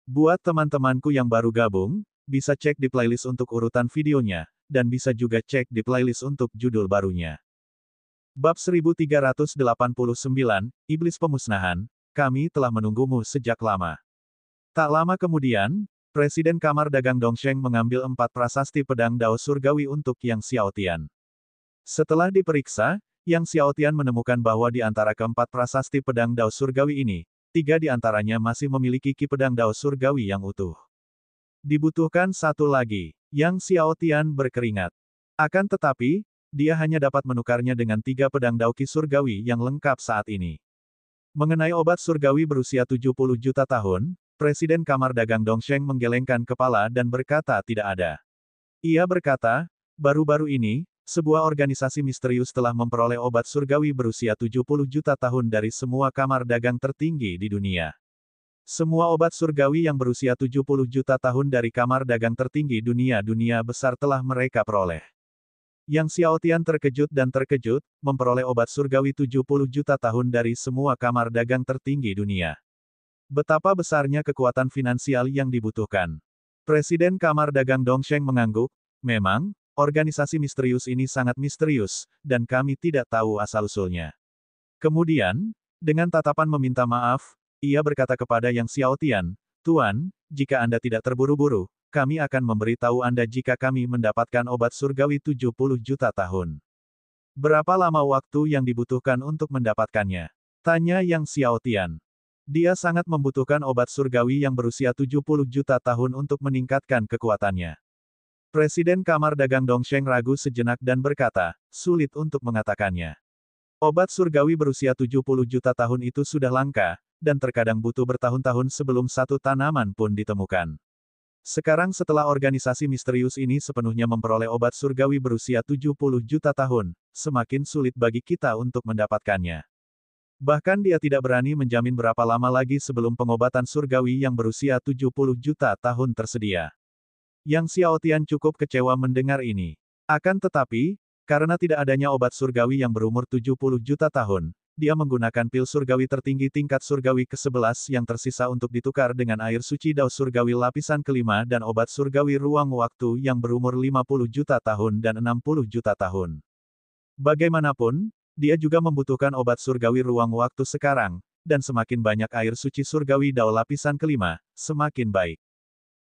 Buat teman-temanku yang baru gabung, bisa cek di playlist untuk urutan videonya, dan bisa juga cek di playlist untuk judul barunya. Bab 1389, Iblis Pemusnahan, kami telah menunggumu sejak lama. Tak lama kemudian, Presiden Kamar Dagang Dongsheng mengambil 4 prasasti pedang Dao Surgawi untuk Yang Xiaotian. Setelah diperiksa, Yang Xiaotian menemukan bahwa di antara keempat prasasti pedang Dao Surgawi ini, 3 di antaranya masih memiliki ki pedang Dao Surgawi yang utuh. Dibutuhkan satu lagi. Yang Xiaotian berkeringat. Akan tetapi, dia hanya dapat menukarnya dengan 3 pedang Dao Ki Surgawi yang lengkap saat ini. Mengenai obat surgawi berusia 70 juta tahun, Presiden Kamar Dagang Dongsheng menggelengkan kepala dan berkata tidak ada. Ia berkata, baru-baru ini, sebuah organisasi misterius telah memperoleh obat surgawi berusia 70 juta tahun dari semua kamar dagang tertinggi di dunia. Semua obat surgawi yang berusia 70 juta tahun dari kamar dagang tertinggi dunia besar telah mereka peroleh. Yang Xiaotian terkejut dan terkejut, memperoleh obat surgawi 70 juta tahun dari semua kamar dagang tertinggi dunia. Betapa besarnya kekuatan finansial yang dibutuhkan. Presiden Kamar Dagang Dongsheng mengangguk, memang, organisasi misterius ini sangat misterius, dan kami tidak tahu asal-usulnya. Kemudian, dengan tatapan meminta maaf, ia berkata kepada Yang Xiaotian, Tuan, jika Anda tidak terburu-buru, kami akan memberitahu Anda jika kami mendapatkan obat surgawi 70 juta tahun. Berapa lama waktu yang dibutuhkan untuk mendapatkannya? Tanya Yang Xiaotian. Dia sangat membutuhkan obat surgawi yang berusia 70 juta tahun untuk meningkatkan kekuatannya. Presiden Kamar Dagang Dongsheng ragu sejenak dan berkata, sulit untuk mengatakannya. Obat surgawi berusia 70 juta tahun itu sudah langka, dan terkadang butuh bertahun-tahun sebelum satu tanaman pun ditemukan. Sekarang setelah organisasi misterius ini sepenuhnya memperoleh obat surgawi berusia 70 juta tahun, semakin sulit bagi kita untuk mendapatkannya. Bahkan dia tidak berani menjamin berapa lama lagi sebelum pengobatan surgawi yang berusia 70 juta tahun tersedia. Yang Xiaotian cukup kecewa mendengar ini. Akan tetapi, karena tidak adanya obat surgawi yang berumur 70 juta tahun, dia menggunakan pil surgawi tertinggi tingkat surgawi ke-11 yang tersisa untuk ditukar dengan air suci Dao surgawi lapisan kelima dan obat surgawi ruang waktu yang berumur 50 juta tahun dan 60 juta tahun. Bagaimanapun, dia juga membutuhkan obat surgawi ruang waktu sekarang, dan semakin banyak air suci surgawi Dao lapisan kelima, semakin baik.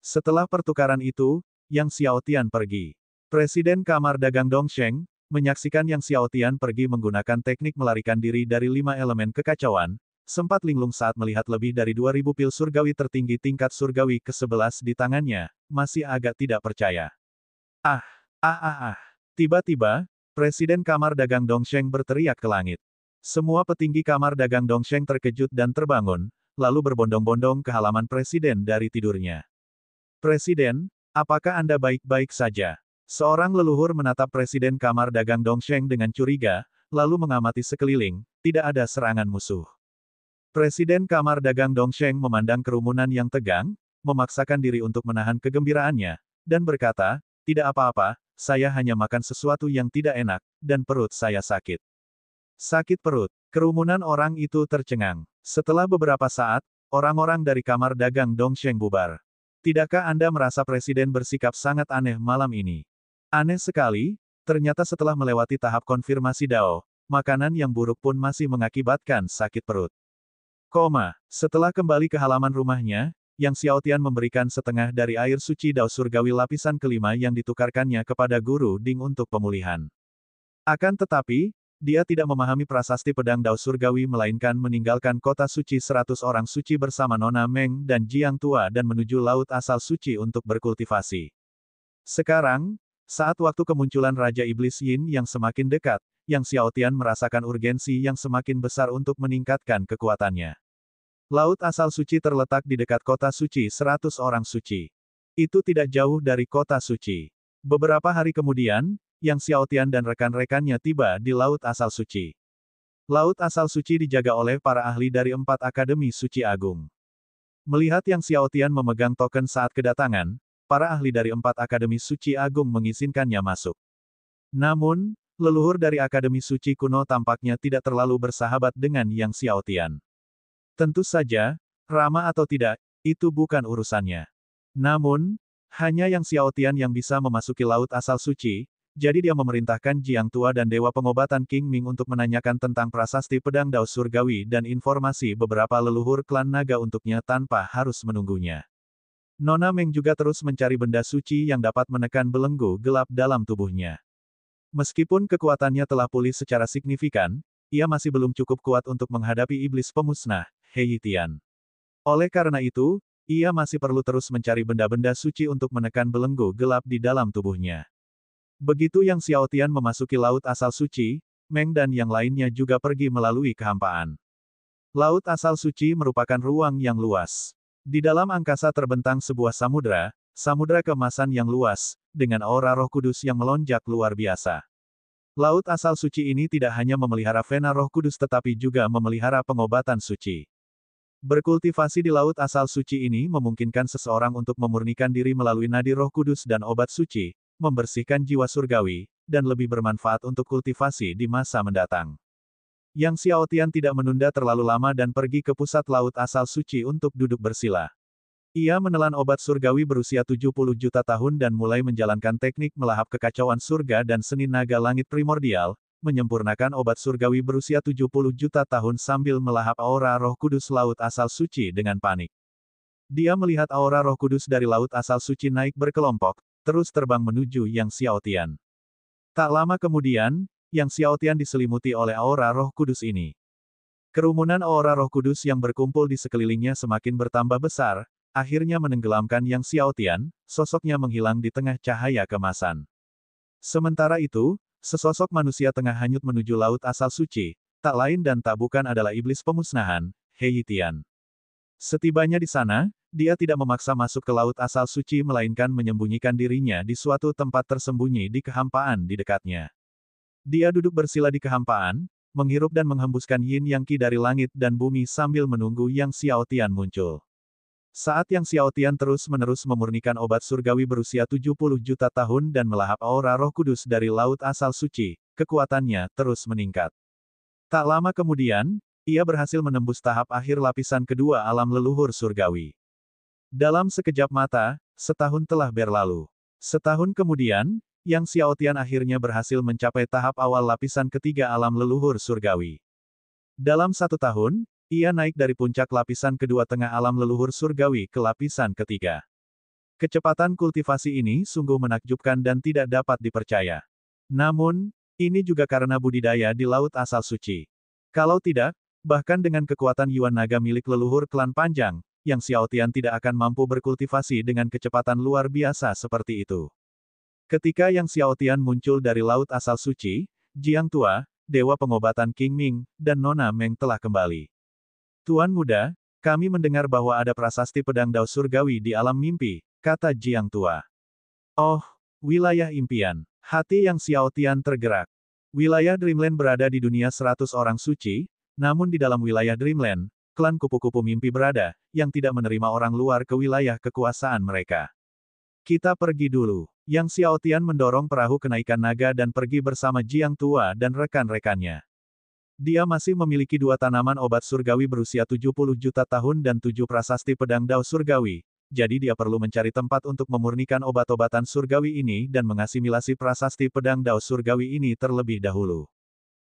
Setelah pertukaran itu, Yang Xiaotian pergi. Presiden Kamar Dagang Dongsheng, menyaksikan Yang Xiaotian pergi menggunakan teknik melarikan diri dari 5 elemen kekacauan, sempat linglung saat melihat lebih dari 2000 pil surgawi tertinggi tingkat surgawi ke-11 di tangannya, masih agak tidak percaya. Tiba-tiba, Presiden Kamar Dagang Dongsheng berteriak ke langit. Semua petinggi Kamar Dagang Dongsheng terkejut dan terbangun, lalu berbondong-bondong ke halaman Presiden dari tidurnya. Presiden, apakah Anda baik-baik saja? Seorang leluhur menatap Presiden Kamar Dagang Dongsheng dengan curiga, lalu mengamati sekeliling, tidak ada serangan musuh. Presiden Kamar Dagang Dongsheng memandang kerumunan yang tegang, memaksakan diri untuk menahan kegembiraannya, dan berkata, tidak apa-apa, saya hanya makan sesuatu yang tidak enak, dan perut saya sakit. Sakit perut. Kerumunan orang itu tercengang. Setelah beberapa saat, orang-orang dari Kamar Dagang Dongsheng bubar. Tidakkah Anda merasa Presiden bersikap sangat aneh malam ini? Aneh sekali, ternyata setelah melewati tahap konfirmasi Dao, makanan yang buruk pun masih mengakibatkan sakit perut. Setelah kembali ke halaman rumahnya, Yang Xiaotian memberikan setengah dari air suci Dao surgawi lapisan kelima yang ditukarkannya kepada Guru Ding untuk pemulihan. Akan tetapi, dia tidak memahami prasasti pedang Dao surgawi melainkan meninggalkan kota suci 100 orang suci bersama Nona Meng dan Jiang Tua dan menuju laut asal suci untuk berkultivasi. Sekarang, saat waktu kemunculan Raja Iblis Yin yang semakin dekat, Yang Xiaotian merasakan urgensi yang semakin besar untuk meningkatkan kekuatannya. Laut asal suci terletak di dekat kota suci 100 orang suci. Itu tidak jauh dari kota suci. Beberapa hari kemudian, Yang Xiaotian dan rekan-rekannya tiba di Laut Asal Suci. Laut Asal Suci dijaga oleh para ahli dari 4 Akademi Suci Agung. Melihat Yang Xiaotian memegang token saat kedatangan, para ahli dari 4 Akademi Suci Agung mengizinkannya masuk. Namun, leluhur dari Akademi Suci kuno tampaknya tidak terlalu bersahabat dengan Yang Xiaotian. Tentu saja, ramah atau tidak, itu bukan urusannya. Namun, hanya Yang Xiaotian yang bisa memasuki laut asal suci, jadi dia memerintahkan Jiang Tua dan Dewa Pengobatan King Ming untuk menanyakan tentang prasasti pedang Dao Surgawi dan informasi beberapa leluhur klan naga untuknya tanpa harus menunggunya. Nona Meng juga terus mencari benda suci yang dapat menekan belenggu gelap dalam tubuhnya. Meskipun kekuatannya telah pulih secara signifikan, ia masih belum cukup kuat untuk menghadapi iblis pemusnah, He Yitian. Oleh karena itu, ia masih perlu terus mencari benda-benda suci untuk menekan belenggu gelap di dalam tubuhnya. Begitu Yang Xiaotian memasuki laut asal suci, Meng dan yang lainnya juga pergi melalui kehampaan. Laut asal suci merupakan ruang yang luas. Di dalam angkasa terbentang sebuah samudra keemasan yang luas, dengan aura Roh Kudus yang melonjak luar biasa. Laut asal suci ini tidak hanya memelihara vena Roh Kudus tetapi juga memelihara pengobatan suci. Berkultivasi di laut asal suci ini memungkinkan seseorang untuk memurnikan diri melalui nadi Roh Kudus dan obat suci, membersihkan jiwa surgawi, dan lebih bermanfaat untuk kultivasi di masa mendatang. Yang Xiaotian tidak menunda terlalu lama dan pergi ke pusat laut asal suci untuk duduk bersila. Ia menelan obat surgawi berusia 70 juta tahun dan mulai menjalankan teknik melahap kekacauan surga dan seni naga langit primordial, menyempurnakan obat surgawi berusia 70 juta tahun sambil melahap aura Roh Kudus laut asal suci dengan panik. Dia melihat aura Roh Kudus dari laut asal suci naik berkelompok, terus terbang menuju Yang Xiaotian. Tak lama kemudian, Yang Xiaotian diselimuti oleh aura Roh Kudus ini. Kerumunan aura Roh Kudus yang berkumpul di sekelilingnya semakin bertambah besar, akhirnya menenggelamkan Yang Xiaotian, sosoknya menghilang di tengah cahaya kemasan. Sementara itu, sesosok manusia tengah hanyut menuju laut asal suci, tak lain dan tak bukan adalah iblis pemusnahan, He Yitian. Setibanya di sana, dia tidak memaksa masuk ke laut asal suci melainkan menyembunyikan dirinya di suatu tempat tersembunyi di kehampaan di dekatnya. Dia duduk bersila di kehampaan, menghirup dan menghembuskan yin yang qi dari langit dan bumi sambil menunggu Yang Xiaotian muncul. Saat Yang Xiaotian terus-menerus memurnikan obat surgawi berusia 70 juta tahun dan melahap aura Roh Kudus dari laut asal suci, kekuatannya terus meningkat. Tak lama kemudian, ia berhasil menembus tahap akhir lapisan kedua alam leluhur surgawi. Dalam sekejap mata, setahun telah berlalu. Setahun kemudian, Yang Xiaotian akhirnya berhasil mencapai tahap awal lapisan ketiga alam leluhur surgawi. Dalam 1 tahun, ia naik dari puncak lapisan kedua tengah alam leluhur surgawi ke lapisan ketiga. Kecepatan kultivasi ini sungguh menakjubkan dan tidak dapat dipercaya. Namun, ini juga karena budidaya di laut asal suci. Kalau tidak, bahkan dengan kekuatan Yuan Naga milik leluhur klan Panjang, Yang Xiaotian tidak akan mampu berkultivasi dengan kecepatan luar biasa seperti itu. Ketika Yang Xiaotian muncul dari laut asal suci, Jiang Tua, Dewa Pengobatan King Ming, dan Nona Meng telah kembali. Tuan Muda, kami mendengar bahwa ada prasasti pedang Dao Surgawi di alam mimpi, kata Jiang Tua. Oh, wilayah impian. Hati Yang Xiaotian tergerak. Wilayah Dreamland berada di dunia 100 orang suci, namun di dalam wilayah Dreamland, klan kupu-kupu mimpi berada, yang tidak menerima orang luar ke wilayah kekuasaan mereka. Kita pergi dulu. Yang Xiaotian mendorong perahu kenaikan naga dan pergi bersama Jiang Tua dan rekan-rekannya. Dia masih memiliki 2 tanaman obat surgawi berusia 70 juta tahun dan 7 prasasti pedang Dao surgawi, jadi dia perlu mencari tempat untuk memurnikan obat-obatan surgawi ini dan mengasimilasi prasasti pedang Dao surgawi ini terlebih dahulu.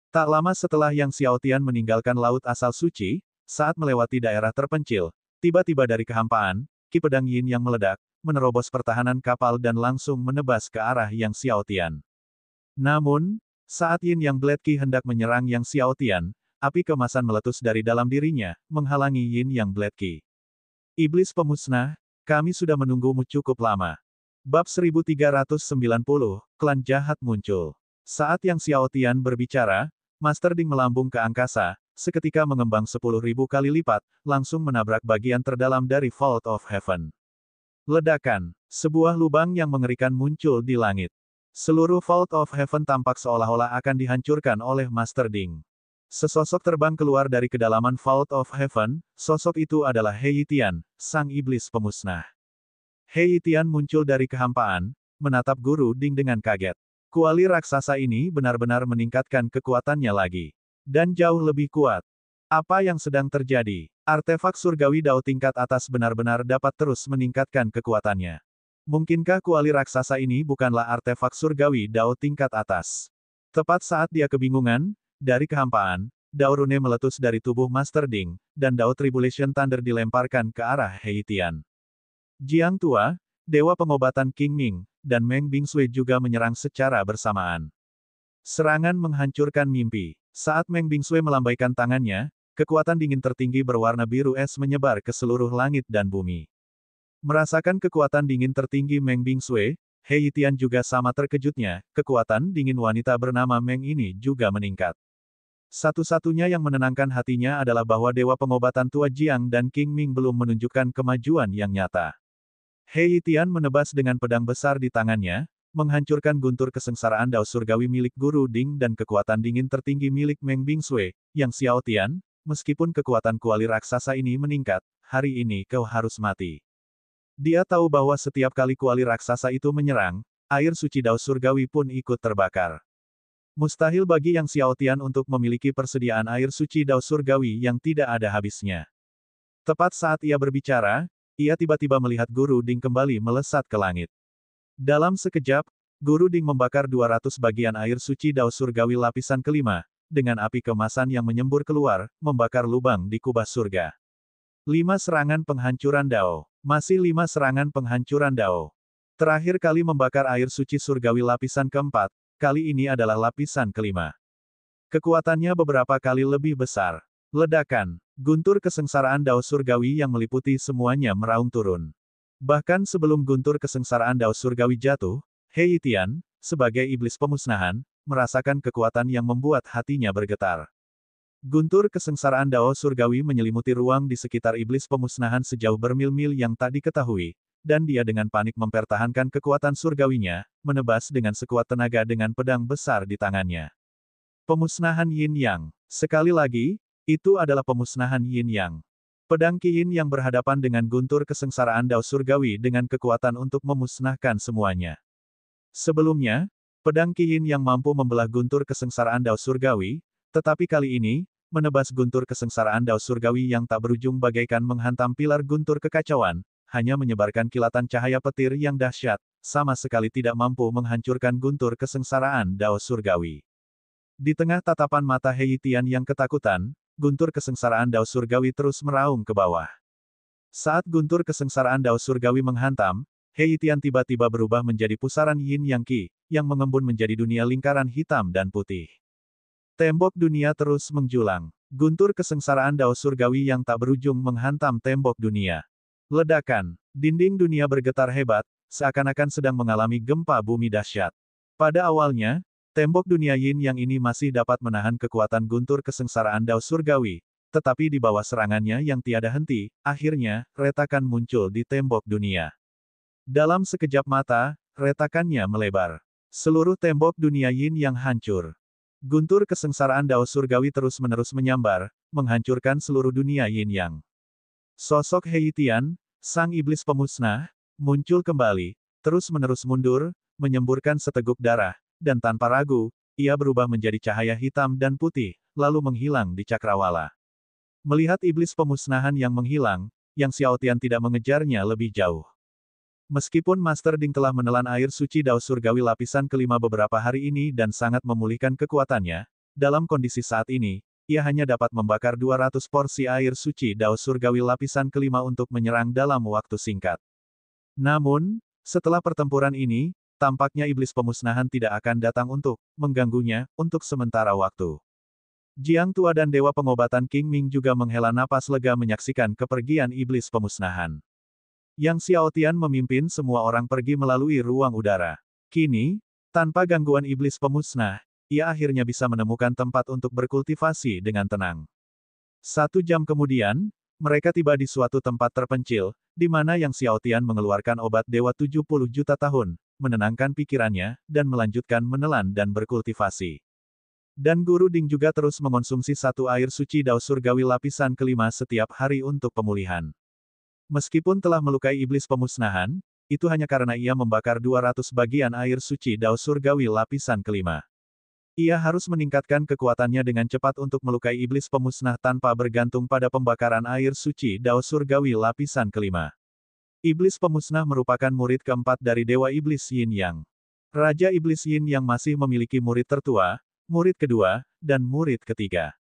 Tak lama setelah Yang Xiaotian meninggalkan laut asal suci, saat melewati daerah terpencil, tiba-tiba dari kehampaan, ki pedang yin yang meledak, menerobos pertahanan kapal dan langsung menebas ke arah Yang Xiaotian. Namun, saat Yin Yang Blade Ki hendak menyerang Yang Xiaotian, api kemasan meletus dari dalam dirinya, menghalangi Yin Yang Blade Ki. Iblis pemusnah, kami sudah menunggumu cukup lama. Bab 1390, Klan Jahat muncul. Saat Yang Xiaotian berbicara, Master Ding melambung ke angkasa, seketika mengembang 10.000 kali lipat, langsung menabrak bagian terdalam dari Vault of Heaven. Ledakan. Sebuah lubang yang mengerikan muncul di langit. Seluruh Vault of Heaven tampak seolah-olah akan dihancurkan oleh Master Ding. Sesosok terbang keluar dari kedalaman Vault of Heaven, sosok itu adalah He Yitian, sang iblis pemusnah. He Yitian muncul dari kehampaan, menatap Guru Ding dengan kaget. Kuali raksasa ini benar-benar meningkatkan kekuatannya lagi. Dan jauh lebih kuat. Apa yang sedang terjadi? Artefak surgawi Dao tingkat atas benar-benar dapat terus meningkatkan kekuatannya. Mungkinkah kuali raksasa ini bukanlah artefak surgawi Dao tingkat atas? Tepat saat dia kebingungan, dari kehampaan, Dao Rune meletus dari tubuh Master Ding, dan Dao Tribulation Thunder dilemparkan ke arah Heitian. Jiang Tua, Dewa Pengobatan King Ming, dan Meng Bingsui juga menyerang secara bersamaan. Serangan menghancurkan mimpi. Saat Meng Bingsui melambaikan tangannya, kekuatan dingin tertinggi berwarna biru es menyebar ke seluruh langit dan bumi. Merasakan kekuatan dingin tertinggi Meng Bingsui, Heitian juga sama terkejutnya, kekuatan dingin wanita bernama Meng ini juga meningkat. Satu-satunya yang menenangkan hatinya adalah bahwa Dewa Pengobatan Tua Jiang dan King Ming belum menunjukkan kemajuan yang nyata. Heitian menebas dengan pedang besar di tangannya, menghancurkan guntur kesengsaraan Dao Surgawi milik Guru Ding dan kekuatan dingin tertinggi milik Meng Bingsui, yang Xiao Tian, meskipun kekuatan kuali raksasa ini meningkat, hari ini kau harus mati. Dia tahu bahwa setiap kali kuali raksasa itu menyerang, air suci Dao Surgawi pun ikut terbakar. Mustahil bagi Yang Xiao Tian untuk memiliki persediaan air suci Dao Surgawi yang tidak ada habisnya. Tepat saat ia berbicara, ia tiba-tiba melihat Guru Ding kembali melesat ke langit. Dalam sekejap, Guru Ding membakar 200 bagian air suci Dao Surgawi lapisan kelima, dengan api kemasan yang menyembur keluar, membakar lubang di kubah surga. 5 serangan penghancuran Dao. Masih 5 serangan penghancuran Dao. Terakhir kali membakar air suci surgawi lapisan keempat, kali ini adalah lapisan kelima. Kekuatannya beberapa kali lebih besar. Ledakan. Guntur kesengsaraan Dao surgawi yang meliputi semuanya meraung turun. Bahkan sebelum guntur kesengsaraan Dao surgawi jatuh, Heitian, sebagai iblis pemusnahan, merasakan kekuatan yang membuat hatinya bergetar. Guntur kesengsaraan Dao surgawi menyelimuti ruang di sekitar iblis pemusnahan sejauh bermil-mil yang tak diketahui, dan dia dengan panik mempertahankan kekuatan surgawinya, menebas dengan sekuat tenaga dengan pedang besar di tangannya. Pemusnahan Yin Yang. Sekali lagi, itu adalah pemusnahan Yin Yang. Pedang Qi Yin yang berhadapan dengan guntur kesengsaraan Dao surgawi dengan kekuatan untuk memusnahkan semuanya. Sebelumnya, pedang Qi Yin yang mampu membelah guntur kesengsaraan Dao surgawi, tetapi kali ini, menebas guntur kesengsaraan Dao surgawi yang tak berujung bagaikan menghantam pilar guntur kekacauan, hanya menyebarkan kilatan cahaya petir yang dahsyat, sama sekali tidak mampu menghancurkan guntur kesengsaraan Dao surgawi. Di tengah tatapan mata Heitian yang ketakutan, guntur kesengsaraan Dao surgawi terus meraung ke bawah. Saat guntur kesengsaraan Dao surgawi menghantam, Heitian tiba-tiba berubah menjadi pusaran Yin Yang Qi, yang mengembun menjadi dunia lingkaran hitam dan putih. Tembok dunia terus menjulang. Guntur kesengsaraan Dao surgawi yang tak berujung menghantam tembok dunia. Ledakan. Dinding dunia bergetar hebat, seakan-akan sedang mengalami gempa bumi dahsyat. Pada awalnya, tembok dunia Yin Yang ini masih dapat menahan kekuatan guntur kesengsaraan Dao surgawi, tetapi di bawah serangannya yang tiada henti, akhirnya, retakan muncul di tembok dunia. Dalam sekejap mata, retakannya melebar. Seluruh tembok dunia Yin Yang hancur. Guntur kesengsaraan Dao surgawi terus-menerus menyambar, menghancurkan seluruh dunia Yin Yang. Sosok Heitian, sang iblis pemusnah, muncul kembali, terus-menerus mundur, menyemburkan seteguk darah, dan tanpa ragu, ia berubah menjadi cahaya hitam dan putih, lalu menghilang di cakrawala. Melihat iblis pemusnahan yang menghilang, Yang Xiao Tian tidak mengejarnya lebih jauh. Meskipun Master Ding telah menelan air suci Dao surgawi lapisan kelima beberapa hari ini dan sangat memulihkan kekuatannya, dalam kondisi saat ini, ia hanya dapat membakar 200 porsi air suci Dao surgawi lapisan kelima untuk menyerang dalam waktu singkat. Namun, setelah pertempuran ini, tampaknya iblis pemusnahan tidak akan datang untuk mengganggunya untuk sementara waktu. Jiang Tua dan Dewa Pengobatan King Ming juga menghela napas lega menyaksikan kepergian iblis pemusnahan. Yang Xiao Tian memimpin semua orang pergi melalui ruang udara. Kini, tanpa gangguan iblis pemusnah, ia akhirnya bisa menemukan tempat untuk berkultivasi dengan tenang. 1 jam kemudian, mereka tiba di suatu tempat terpencil, di mana Yang Xiao Tian mengeluarkan obat dewa 70 juta tahun, menenangkan pikirannya, dan melanjutkan menelan dan berkultivasi. Dan Guru Ding juga terus mengonsumsi 1 air suci Dao surgawi lapisan kelima setiap hari untuk pemulihan. Meskipun telah melukai iblis pemusnahan, itu hanya karena ia membakar 200 bagian air suci Dao surgawi lapisan kelima. Ia harus meningkatkan kekuatannya dengan cepat untuk melukai iblis pemusnah tanpa bergantung pada pembakaran air suci Dao Surgawi lapisan kelima. Iblis pemusnah merupakan murid keempat dari Dewa Iblis Yin Yang. Raja Iblis Yin Yang masih memiliki murid tertua, murid kedua, dan murid ketiga.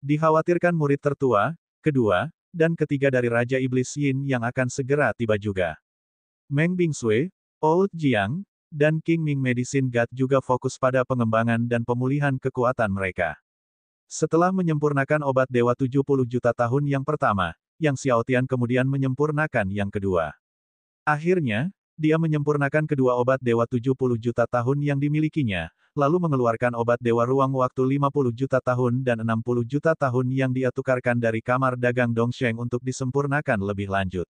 Dikhawatirkan murid tertua, kedua, dan ketiga dari Raja Iblis Yin yang akan segera tiba juga. Meng Bingsui, Old Jiang, dan King Ming Medicine God juga fokus pada pengembangan dan pemulihan kekuatan mereka. Setelah menyempurnakan obat Dewa 70 juta tahun yang pertama, Yang Xiaotian kemudian menyempurnakan yang kedua. Akhirnya, dia menyempurnakan kedua obat Dewa 70 juta tahun yang dimilikinya, lalu mengeluarkan obat Dewa Ruang Waktu 50 juta tahun dan 60 juta tahun yang dia tukarkan dari kamar dagang Dongsheng untuk disempurnakan lebih lanjut.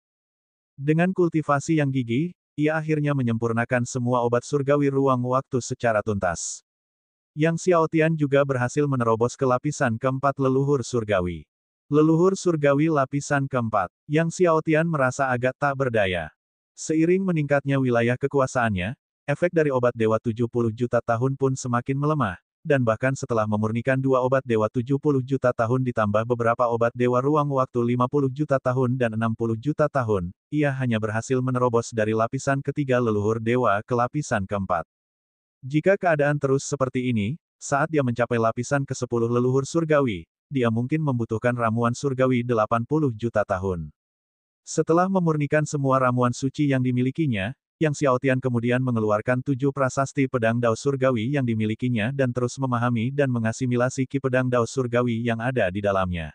Dengan kultivasi yang gigih, ia akhirnya menyempurnakan semua obat surgawi ruang waktu secara tuntas. Yang Xiaotian juga berhasil menerobos ke lapisan keempat leluhur surgawi. Leluhur surgawi lapisan keempat. Yang Xiaotian merasa agak tak berdaya. Seiring meningkatnya wilayah kekuasaannya, efek dari obat Dewa 70 juta tahun pun semakin melemah, dan bahkan setelah memurnikan dua obat Dewa 70 juta tahun ditambah beberapa obat Dewa Ruang Waktu 50 juta tahun dan 60 juta tahun, ia hanya berhasil menerobos dari lapisan ketiga leluhur dewa ke lapisan keempat. Jika keadaan terus seperti ini, saat dia mencapai lapisan ke-10 leluhur surgawi, dia mungkin membutuhkan ramuan surgawi 80 juta tahun. Setelah memurnikan semua ramuan suci yang dimilikinya, Yang Xiaotian kemudian mengeluarkan 7 prasasti pedang Dao Surgawi yang dimilikinya dan terus memahami dan mengasimilasi ki pedang Dao Surgawi yang ada di dalamnya.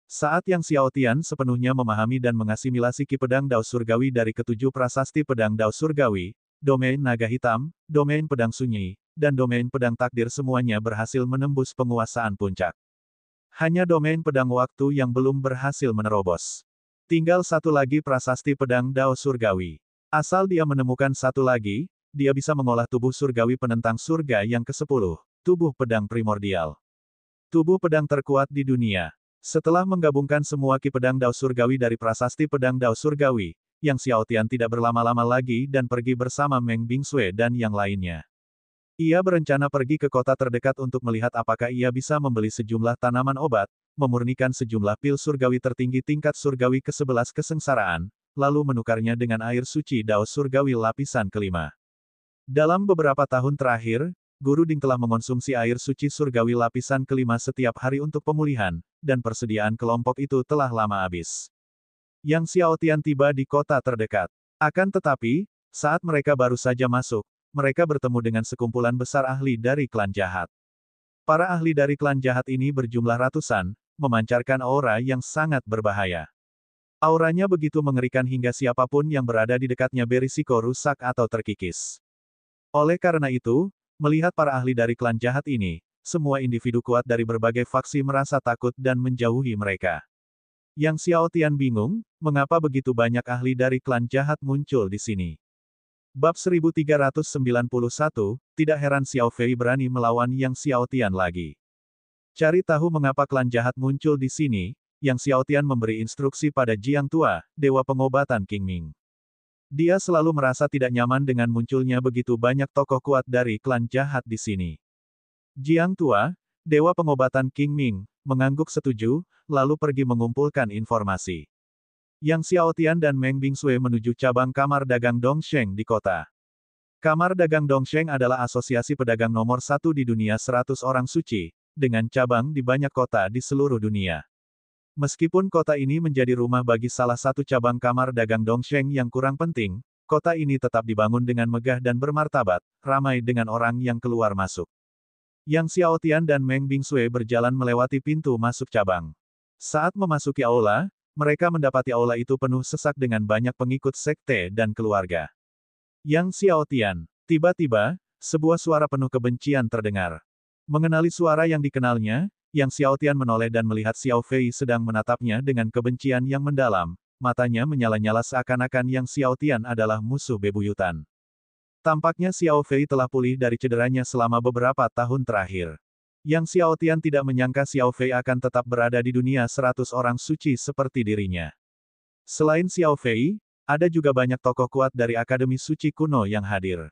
Saat Yang Xiaotian sepenuhnya memahami dan mengasimilasi ki pedang Dao Surgawi dari ketujuh prasasti pedang Dao Surgawi, domain naga hitam, domain pedang sunyi, dan domain pedang takdir semuanya berhasil menembus penguasaan puncak. Hanya domain pedang waktu yang belum berhasil menerobos. Tinggal satu lagi prasasti pedang Dao Surgawi. Asal dia menemukan satu lagi, dia bisa mengolah tubuh surgawi penentang surga yang ke-10, tubuh pedang primordial. Tubuh pedang terkuat di dunia. Setelah menggabungkan semua ki pedang Dao Surgawi dari prasasti pedang Dao Surgawi, Yang Xiaotian tidak berlama-lama lagi dan pergi bersama Meng Bingsui dan yang lainnya. Ia berencana pergi ke kota terdekat untuk melihat apakah ia bisa membeli sejumlah tanaman obat, memurnikan sejumlah pil surgawi tertinggi tingkat surgawi ke-11 kesengsaraan, lalu menukarnya dengan air suci Dao Surgawi lapisan kelima. Dalam beberapa tahun terakhir, Guru Ding telah mengonsumsi air suci surgawi lapisan kelima setiap hari untuk pemulihan, dan persediaan kelompok itu telah lama habis. Yang Xiaotian tiba di kota terdekat. Akan tetapi, saat mereka baru saja masuk, mereka bertemu dengan sekumpulan besar ahli dari klan jahat. Para ahli dari klan jahat ini berjumlah ratusan, memancarkan aura yang sangat berbahaya. Auranya begitu mengerikan hingga siapapun yang berada di dekatnya berisiko rusak atau terkikis. Oleh karena itu, melihat para ahli dari klan jahat ini, semua individu kuat dari berbagai faksi merasa takut dan menjauhi mereka. Yang Xiaotian bingung, mengapa begitu banyak ahli dari klan jahat muncul di sini. Bab 1391, tidak heran Xiao Fei berani melawan Yang Xiaotian lagi. Cari tahu mengapa klan jahat muncul di sini. Yang Xiaotian memberi instruksi pada Jiang Tua, Dewa Pengobatan King Ming. Dia selalu merasa tidak nyaman dengan munculnya begitu banyak tokoh kuat dari klan jahat di sini. Jiang Tua, Dewa Pengobatan King Ming, mengangguk setuju, lalu pergi mengumpulkan informasi. Yang Xiaotian dan Meng Bingsui menuju cabang kamar dagang Dongsheng di kota. Kamar dagang Dongsheng adalah asosiasi pedagang nomor 1 di dunia 100 orang suci, dengan cabang di banyak kota di seluruh dunia. Meskipun kota ini menjadi rumah bagi salah satu cabang kamar dagang Dongsheng yang kurang penting, kota ini tetap dibangun dengan megah dan bermartabat, ramai dengan orang yang keluar masuk. Yang Xiaotian dan Meng Bingsui berjalan melewati pintu masuk cabang. Saat memasuki aula, mereka mendapati aula itu penuh sesak dengan banyak pengikut sekte dan keluarga. Yang Xiaotian, tiba-tiba, sebuah suara penuh kebencian terdengar. Mengenali suara yang dikenalnya, Yang Xiaotian menoleh dan melihat Xiao Fei sedang menatapnya dengan kebencian yang mendalam, matanya menyala-nyala seakan-akan Yang Xiaotian adalah musuh bebuyutan. Tampaknya Xiao Fei telah pulih dari cederanya selama beberapa tahun terakhir. Yang Xiaotian tidak menyangka Xiao Fei akan tetap berada di dunia 100 orang suci seperti dirinya. Selain Xiao Fei, ada juga banyak tokoh kuat dari Akademi Suci Kuno yang hadir.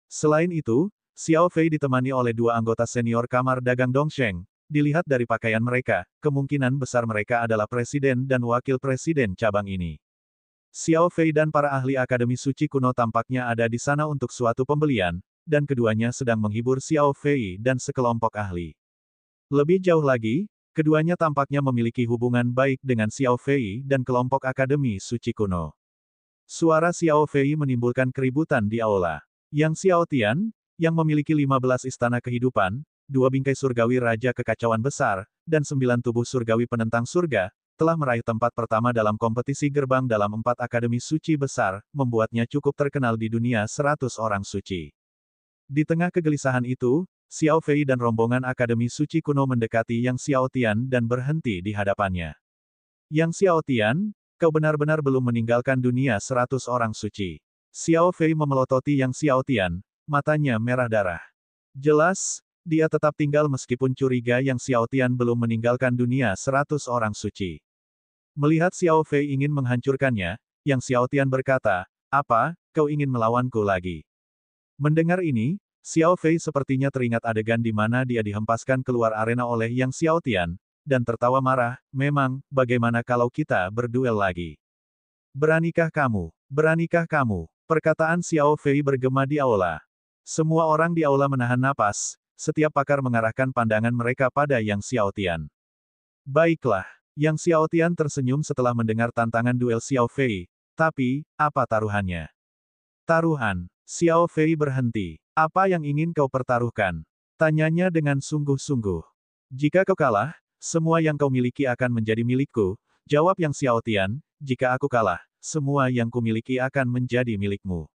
Selain itu, Xiao Fei ditemani oleh dua anggota senior Kamar Dagang Dongsheng. Dilihat dari pakaian mereka, kemungkinan besar mereka adalah presiden dan wakil presiden cabang ini. Xiao Fei dan para ahli Akademi Suci Kuno tampaknya ada di sana untuk suatu pembelian, dan keduanya sedang menghibur Xiao Fei dan sekelompok ahli. Lebih jauh lagi, keduanya tampaknya memiliki hubungan baik dengan Xiao Fei dan kelompok Akademi Suci Kuno. Suara Xiao Fei menimbulkan keributan di aula. Yang Xiao Tian, yang memiliki 15 istana kehidupan, 2 bingkai surgawi raja kekacauan besar, dan 9 tubuh surgawi penentang surga, telah meraih tempat pertama dalam kompetisi gerbang dalam 4 akademi suci besar, membuatnya cukup terkenal di dunia 100 orang suci. Di tengah kegelisahan itu, Xiao Fei dan rombongan Akademi Suci Kuno mendekati Yang Xiao Tian dan berhenti di hadapannya. Yang Xiao Tian, kau benar-benar belum meninggalkan dunia 100 orang suci. Xiao Fei memelototi Yang Xiao Tian, matanya merah darah. Jelas, dia tetap tinggal meskipun curiga Yang Xiao Tian belum meninggalkan dunia 100 orang suci. Melihat Xiao Fei ingin menghancurkannya, Yang Xiao Tian berkata, "Apa, kau ingin melawanku lagi?" Mendengar ini, Xiao Fei sepertinya teringat adegan di mana dia dihempaskan keluar arena oleh Yang Xiao Tian, dan tertawa marah, "Memang, bagaimana kalau kita berduel lagi? Beranikah kamu? Beranikah kamu?" Perkataan Xiao Fei bergema di aula. Semua orang di aula menahan napas, setiap pakar mengarahkan pandangan mereka pada Yang Xiao Tian. Baiklah, Yang Xiao Tian tersenyum setelah mendengar tantangan duel Xiao Fei, tapi, apa taruhannya? Taruhan. Xiao Fei berhenti. Apa yang ingin kau pertaruhkan? Tanyanya dengan sungguh-sungguh. Jika kau kalah, semua yang kau miliki akan menjadi milikku, jawab Yang Xiao Tian. Jika aku kalah, semua yang kumiliki akan menjadi milikmu.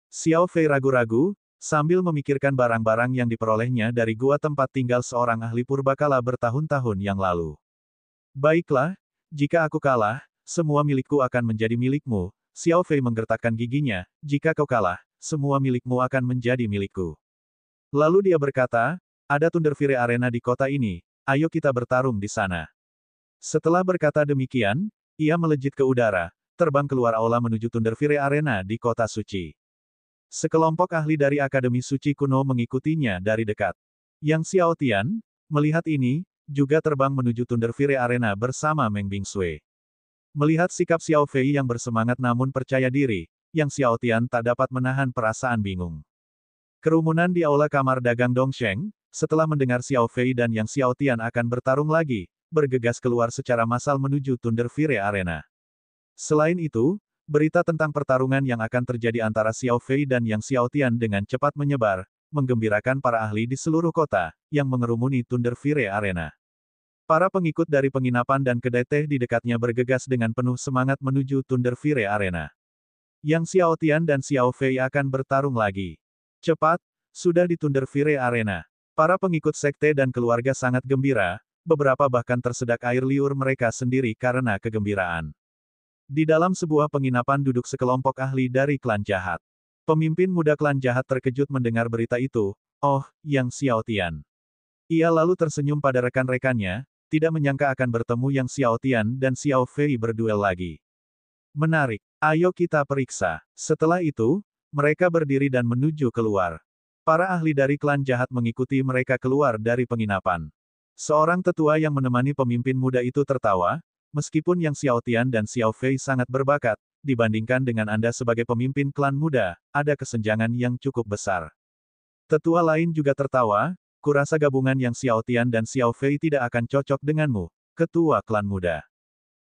Xiao Fei ragu-ragu, sambil memikirkan barang-barang yang diperolehnya dari gua tempat tinggal seorang ahli purbakala bertahun-tahun yang lalu. Baiklah, jika aku kalah, semua milikku akan menjadi milikmu. Xiao Fei menggertakkan giginya, jika kau kalah, semua milikmu akan menjadi milikku. Lalu dia berkata, ada Thunderfire Arena di kota ini, ayo kita bertarung di sana. Setelah berkata demikian, ia melejit ke udara, terbang keluar aula menuju Thunderfire Arena di kota suci. Sekelompok ahli dari Akademi Suci Kuno mengikutinya dari dekat. Yang Xiao Tian, melihat ini, juga terbang menuju Thunderfire Arena bersama Meng Bingsui. Melihat sikap Xiao Fei yang bersemangat namun percaya diri, Yang Xiao Tian tak dapat menahan perasaan bingung. Kerumunan di aula kamar dagang Dongsheng, setelah mendengar Xiao Fei dan Yang Xiao Tian akan bertarung lagi, bergegas keluar secara massal menuju Thunderfire Arena. Selain itu, berita tentang pertarungan yang akan terjadi antara Xiao Fei dan Yang Xiao Tian dengan cepat menyebar, menggembirakan para ahli di seluruh kota, yang mengerumuni Thunderfire Arena. Para pengikut dari penginapan dan kedai teh di dekatnya bergegas dengan penuh semangat menuju Thunderfire Arena. Yang Xiao Tian dan Xiao Fei akan bertarung lagi. Cepat, sudah di Thunderfire Arena. Para pengikut sekte dan keluarga sangat gembira, beberapa bahkan tersedak air liur mereka sendiri karena kegembiraan. Di dalam sebuah penginapan duduk sekelompok ahli dari klan jahat. Pemimpin muda klan jahat terkejut mendengar berita itu, "Oh, Yang Xiao Tian." Ia lalu tersenyum pada rekan-rekannya, tidak menyangka akan bertemu Yang Xiao Tian dan Xiao Fei berduel lagi. Menarik, ayo kita periksa. Setelah itu, mereka berdiri dan menuju keluar. Para ahli dari klan jahat mengikuti mereka keluar dari penginapan. Seorang tetua yang menemani pemimpin muda itu tertawa, meskipun Yang Xiao Tian dan Xiao Fei sangat berbakat, dibandingkan dengan Anda sebagai pemimpin klan muda, ada kesenjangan yang cukup besar. Tetua lain juga tertawa, kurasa gabungan Yang Xiao Tian dan Xiao Fei tidak akan cocok denganmu, ketua klan muda.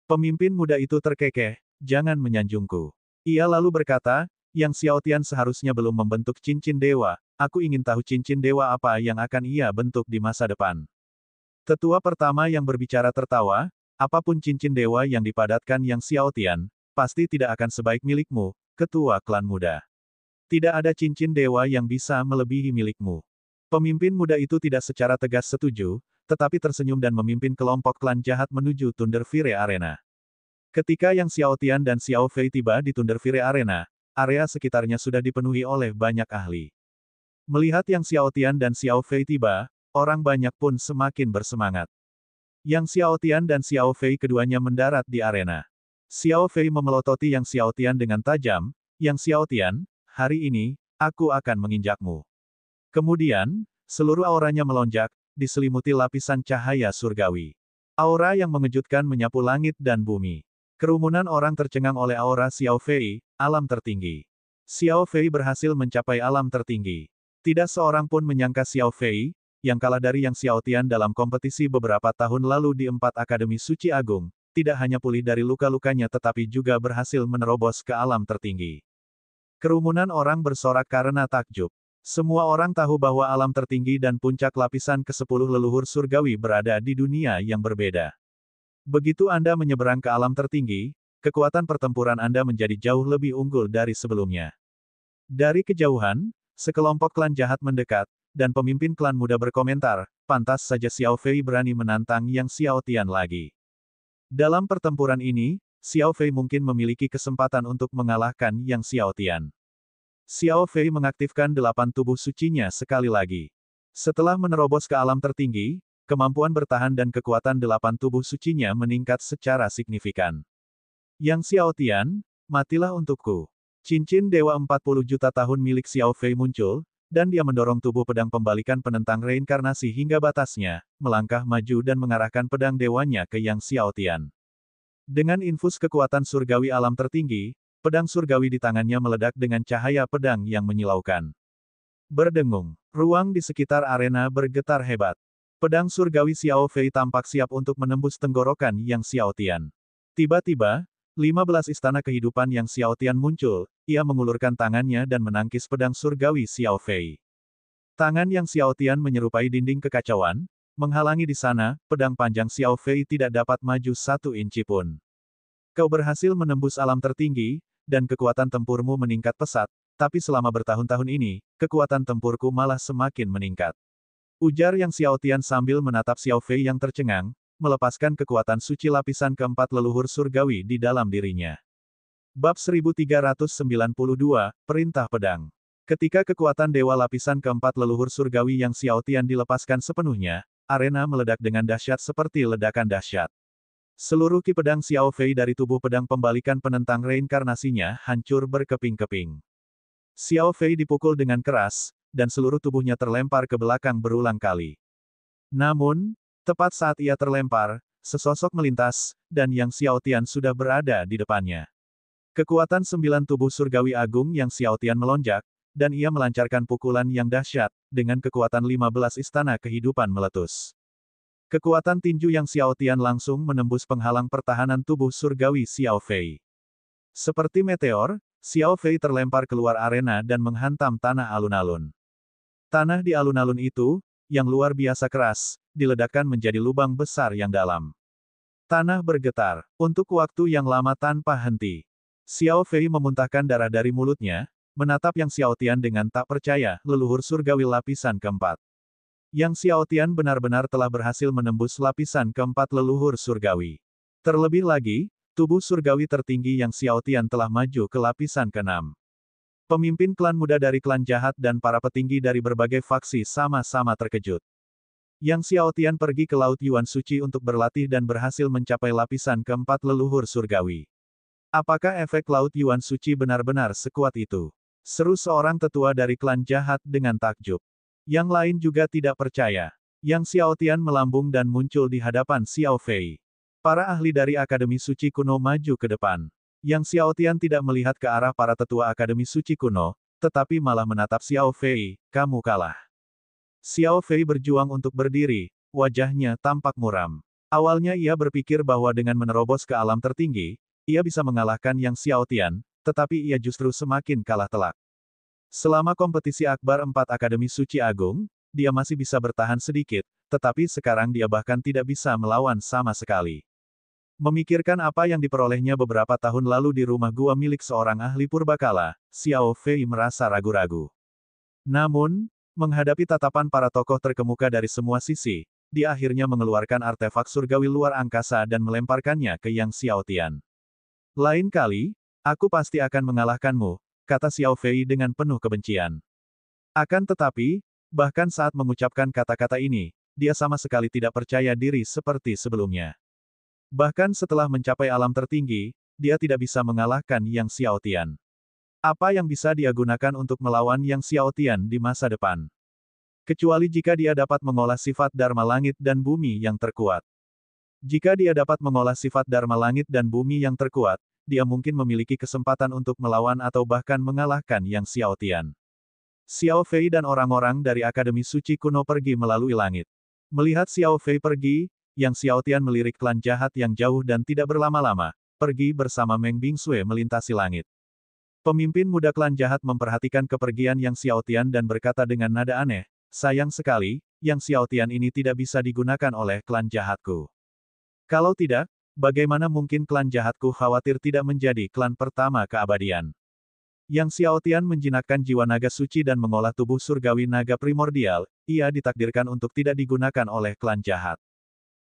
Pemimpin muda itu terkekeh, jangan menyanjungku. Ia lalu berkata, Yang Xiao Tian seharusnya belum membentuk cincin dewa, aku ingin tahu cincin dewa apa yang akan ia bentuk di masa depan. Tetua pertama yang berbicara tertawa, apapun cincin dewa yang dipadatkan Yang Xiao Tian, pasti tidak akan sebaik milikmu, ketua klan muda. Tidak ada cincin dewa yang bisa melebihi milikmu. Pemimpin muda itu tidak secara tegas setuju, tetapi tersenyum dan memimpin kelompok klan jahat menuju Thunderfire Arena. Ketika Yang Xiao Tian dan Xiao Fei tiba di Thunderfire Arena, area sekitarnya sudah dipenuhi oleh banyak ahli. Melihat Yang Xiao Tian dan Xiao Fei tiba, orang banyak pun semakin bersemangat. Yang Xiao Tian dan Xiao Fei keduanya mendarat di arena. Xiao Fei memelototi Yang Xiao Tian dengan tajam, Yang Xiao Tian, hari ini, aku akan menginjakmu. Kemudian, seluruh auranya melonjak, diselimuti lapisan cahaya surgawi. Aura yang mengejutkan menyapu langit dan bumi. Kerumunan orang tercengang oleh aura Xiao Fei, alam tertinggi. Xiao Fei berhasil mencapai alam tertinggi. Tidak seorang pun menyangka Xiao Fei, yang kalah dari Yang Xiaotian dalam kompetisi beberapa tahun lalu di 4 Akademi Suci Agung, tidak hanya pulih dari luka-lukanya tetapi juga berhasil menerobos ke alam tertinggi. Kerumunan orang bersorak karena takjub. Semua orang tahu bahwa alam tertinggi dan puncak lapisan ke-10 leluhur surgawi berada di dunia yang berbeda. Begitu Anda menyeberang ke alam tertinggi, kekuatan pertempuran Anda menjadi jauh lebih unggul dari sebelumnya. Dari kejauhan, sekelompok klan jahat mendekat, dan pemimpin klan muda berkomentar, pantas saja Xiao Fei berani menantang Yang Xiaotian lagi. Dalam pertempuran ini, Xiao Fei mungkin memiliki kesempatan untuk mengalahkan Yang Xiaotian. Xiao Fei mengaktifkan 8 tubuh sucinya sekali lagi. Setelah menerobos ke alam tertinggi, kemampuan bertahan dan kekuatan 8 tubuh sucinya meningkat secara signifikan. Yang Xiaotian, matilah untukku. Cincin Dewa 40 juta tahun milik Xiao Fei muncul, dan dia mendorong tubuh pedang pembalikan penentang reinkarnasi hingga batasnya, melangkah maju dan mengarahkan pedang dewanya ke Yang Xiaotian. Dengan infus kekuatan surgawi alam tertinggi, pedang surgawi di tangannya meledak dengan cahaya pedang yang menyilaukan. Berdengung, ruang di sekitar arena bergetar hebat. Pedang surgawi Xiao Fei tampak siap untuk menembus tenggorokan Yang Xiaotian. Tiba-tiba, 15 istana kehidupan Yang Xiaotian muncul, ia mengulurkan tangannya dan menangkis pedang surgawi Xiao Fei. Tangan Yang Xiaotian menyerupai dinding kekacauan, menghalangi di sana, pedang panjang Xiao Fei tidak dapat maju 1 inci pun. Kau berhasil menembus alam tertinggi, dan kekuatan tempurmu meningkat pesat, tapi selama bertahun-tahun ini, kekuatan tempurku malah semakin meningkat. Ujar Yang Xiaotian sambil menatap Xiao Fei yang tercengang, melepaskan kekuatan suci lapisan keempat leluhur surgawi di dalam dirinya. Bab 1392, Perintah Pedang. Ketika kekuatan dewa lapisan keempat leluhur surgawi Yang Xiaotian dilepaskan sepenuhnya, arena meledak dengan dahsyat seperti ledakan dahsyat. Seluruh ki pedang Xiao Fei dari tubuh pedang pembalikan penentang reinkarnasinya hancur berkeping-keping. Xiao Fei dipukul dengan keras, dan seluruh tubuhnya terlempar ke belakang berulang kali. Namun, tepat saat ia terlempar, sesosok melintas, dan Yang Xiaotian sudah berada di depannya. Kekuatan 9 tubuh surgawi agung Yang Xiaotian melonjak, dan ia melancarkan pukulan yang dahsyat, dengan kekuatan 15 istana kehidupan meletus. Kekuatan tinju Yang Xiaotian langsung menembus penghalang pertahanan tubuh surgawi Xiao Fei. Seperti meteor, Xiao Fei terlempar keluar arena dan menghantam tanah alun-alun. Tanah di alun-alun itu, yang luar biasa keras, diledakkan menjadi lubang besar yang dalam. Tanah bergetar, untuk waktu yang lama tanpa henti. Xiao Fei memuntahkan darah dari mulutnya, menatap Yang Xiaotian dengan tak percaya, leluhur surgawi lapisan keempat. Yang Xiaotian benar-benar telah berhasil menembus lapisan keempat leluhur surgawi. Terlebih lagi, tubuh surgawi tertinggi Yang Xiaotian telah maju ke lapisan ke-6. Pemimpin klan muda dari klan jahat dan para petinggi dari berbagai faksi sama-sama terkejut. Yang Xiaotian pergi ke Laut Yuan Suci untuk berlatih dan berhasil mencapai lapisan keempat leluhur surgawi. Apakah efek Laut Yuan Suci benar-benar sekuat itu? Seru seorang tetua dari klan jahat dengan takjub. Yang lain juga tidak percaya. Yang Xiaotian melambung dan muncul di hadapan Xiao Fei. Para ahli dari Akademi Suci Kuno maju ke depan. Yang Xiaotian tidak melihat ke arah para tetua Akademi Suci Kuno, tetapi malah menatap Xiao Fei, kamu kalah. Xiao Fei berjuang untuk berdiri, wajahnya tampak muram. Awalnya ia berpikir bahwa dengan menerobos ke alam tertinggi, ia bisa mengalahkan Yang Xiaotian, tetapi ia justru semakin kalah telak. Selama kompetisi akbar 4 Akademi Suci Agung, dia masih bisa bertahan sedikit, tetapi sekarang dia bahkan tidak bisa melawan sama sekali. Memikirkan apa yang diperolehnya beberapa tahun lalu di rumah gua milik seorang ahli purbakala, Xiao Fei merasa ragu-ragu. Namun, menghadapi tatapan para tokoh terkemuka dari semua sisi, dia akhirnya mengeluarkan artefak surgawi luar angkasa dan melemparkannya ke Yang Xiaotian. Lain kali, aku pasti akan mengalahkanmu, kata Xiao Fei dengan penuh kebencian. Akan tetapi, bahkan saat mengucapkan kata-kata ini, dia sama sekali tidak percaya diri seperti sebelumnya. Bahkan setelah mencapai alam tertinggi, dia tidak bisa mengalahkan Yang Xiaotian. Apa yang bisa dia gunakan untuk melawan Yang Xiaotian di masa depan? Kecuali jika dia dapat mengolah sifat Dharma langit dan bumi yang terkuat. Jika dia dapat mengolah sifat Dharma langit dan bumi yang terkuat, dia mungkin memiliki kesempatan untuk melawan atau bahkan mengalahkan Yang Xiao Tian. Xiao Fei dan orang-orang dari Akademi Suci Kuno pergi melalui langit. Melihat Xiao Fei pergi, Yang Xiao Tian melirik klan jahat yang jauh dan tidak berlama-lama, pergi bersama Meng Bingsue melintasi langit. Pemimpin muda klan jahat memperhatikan kepergian Yang Xiao Tian dan berkata dengan nada aneh, sayang sekali, Yang Xiao Tian ini tidak bisa digunakan oleh klan jahatku. Kalau tidak, bagaimana mungkin klan jahatku khawatir tidak menjadi klan pertama keabadian? Yang Xiao Tian menjinakkan jiwa naga suci dan mengolah tubuh surgawi naga primordial, ia ditakdirkan untuk tidak digunakan oleh klan jahat.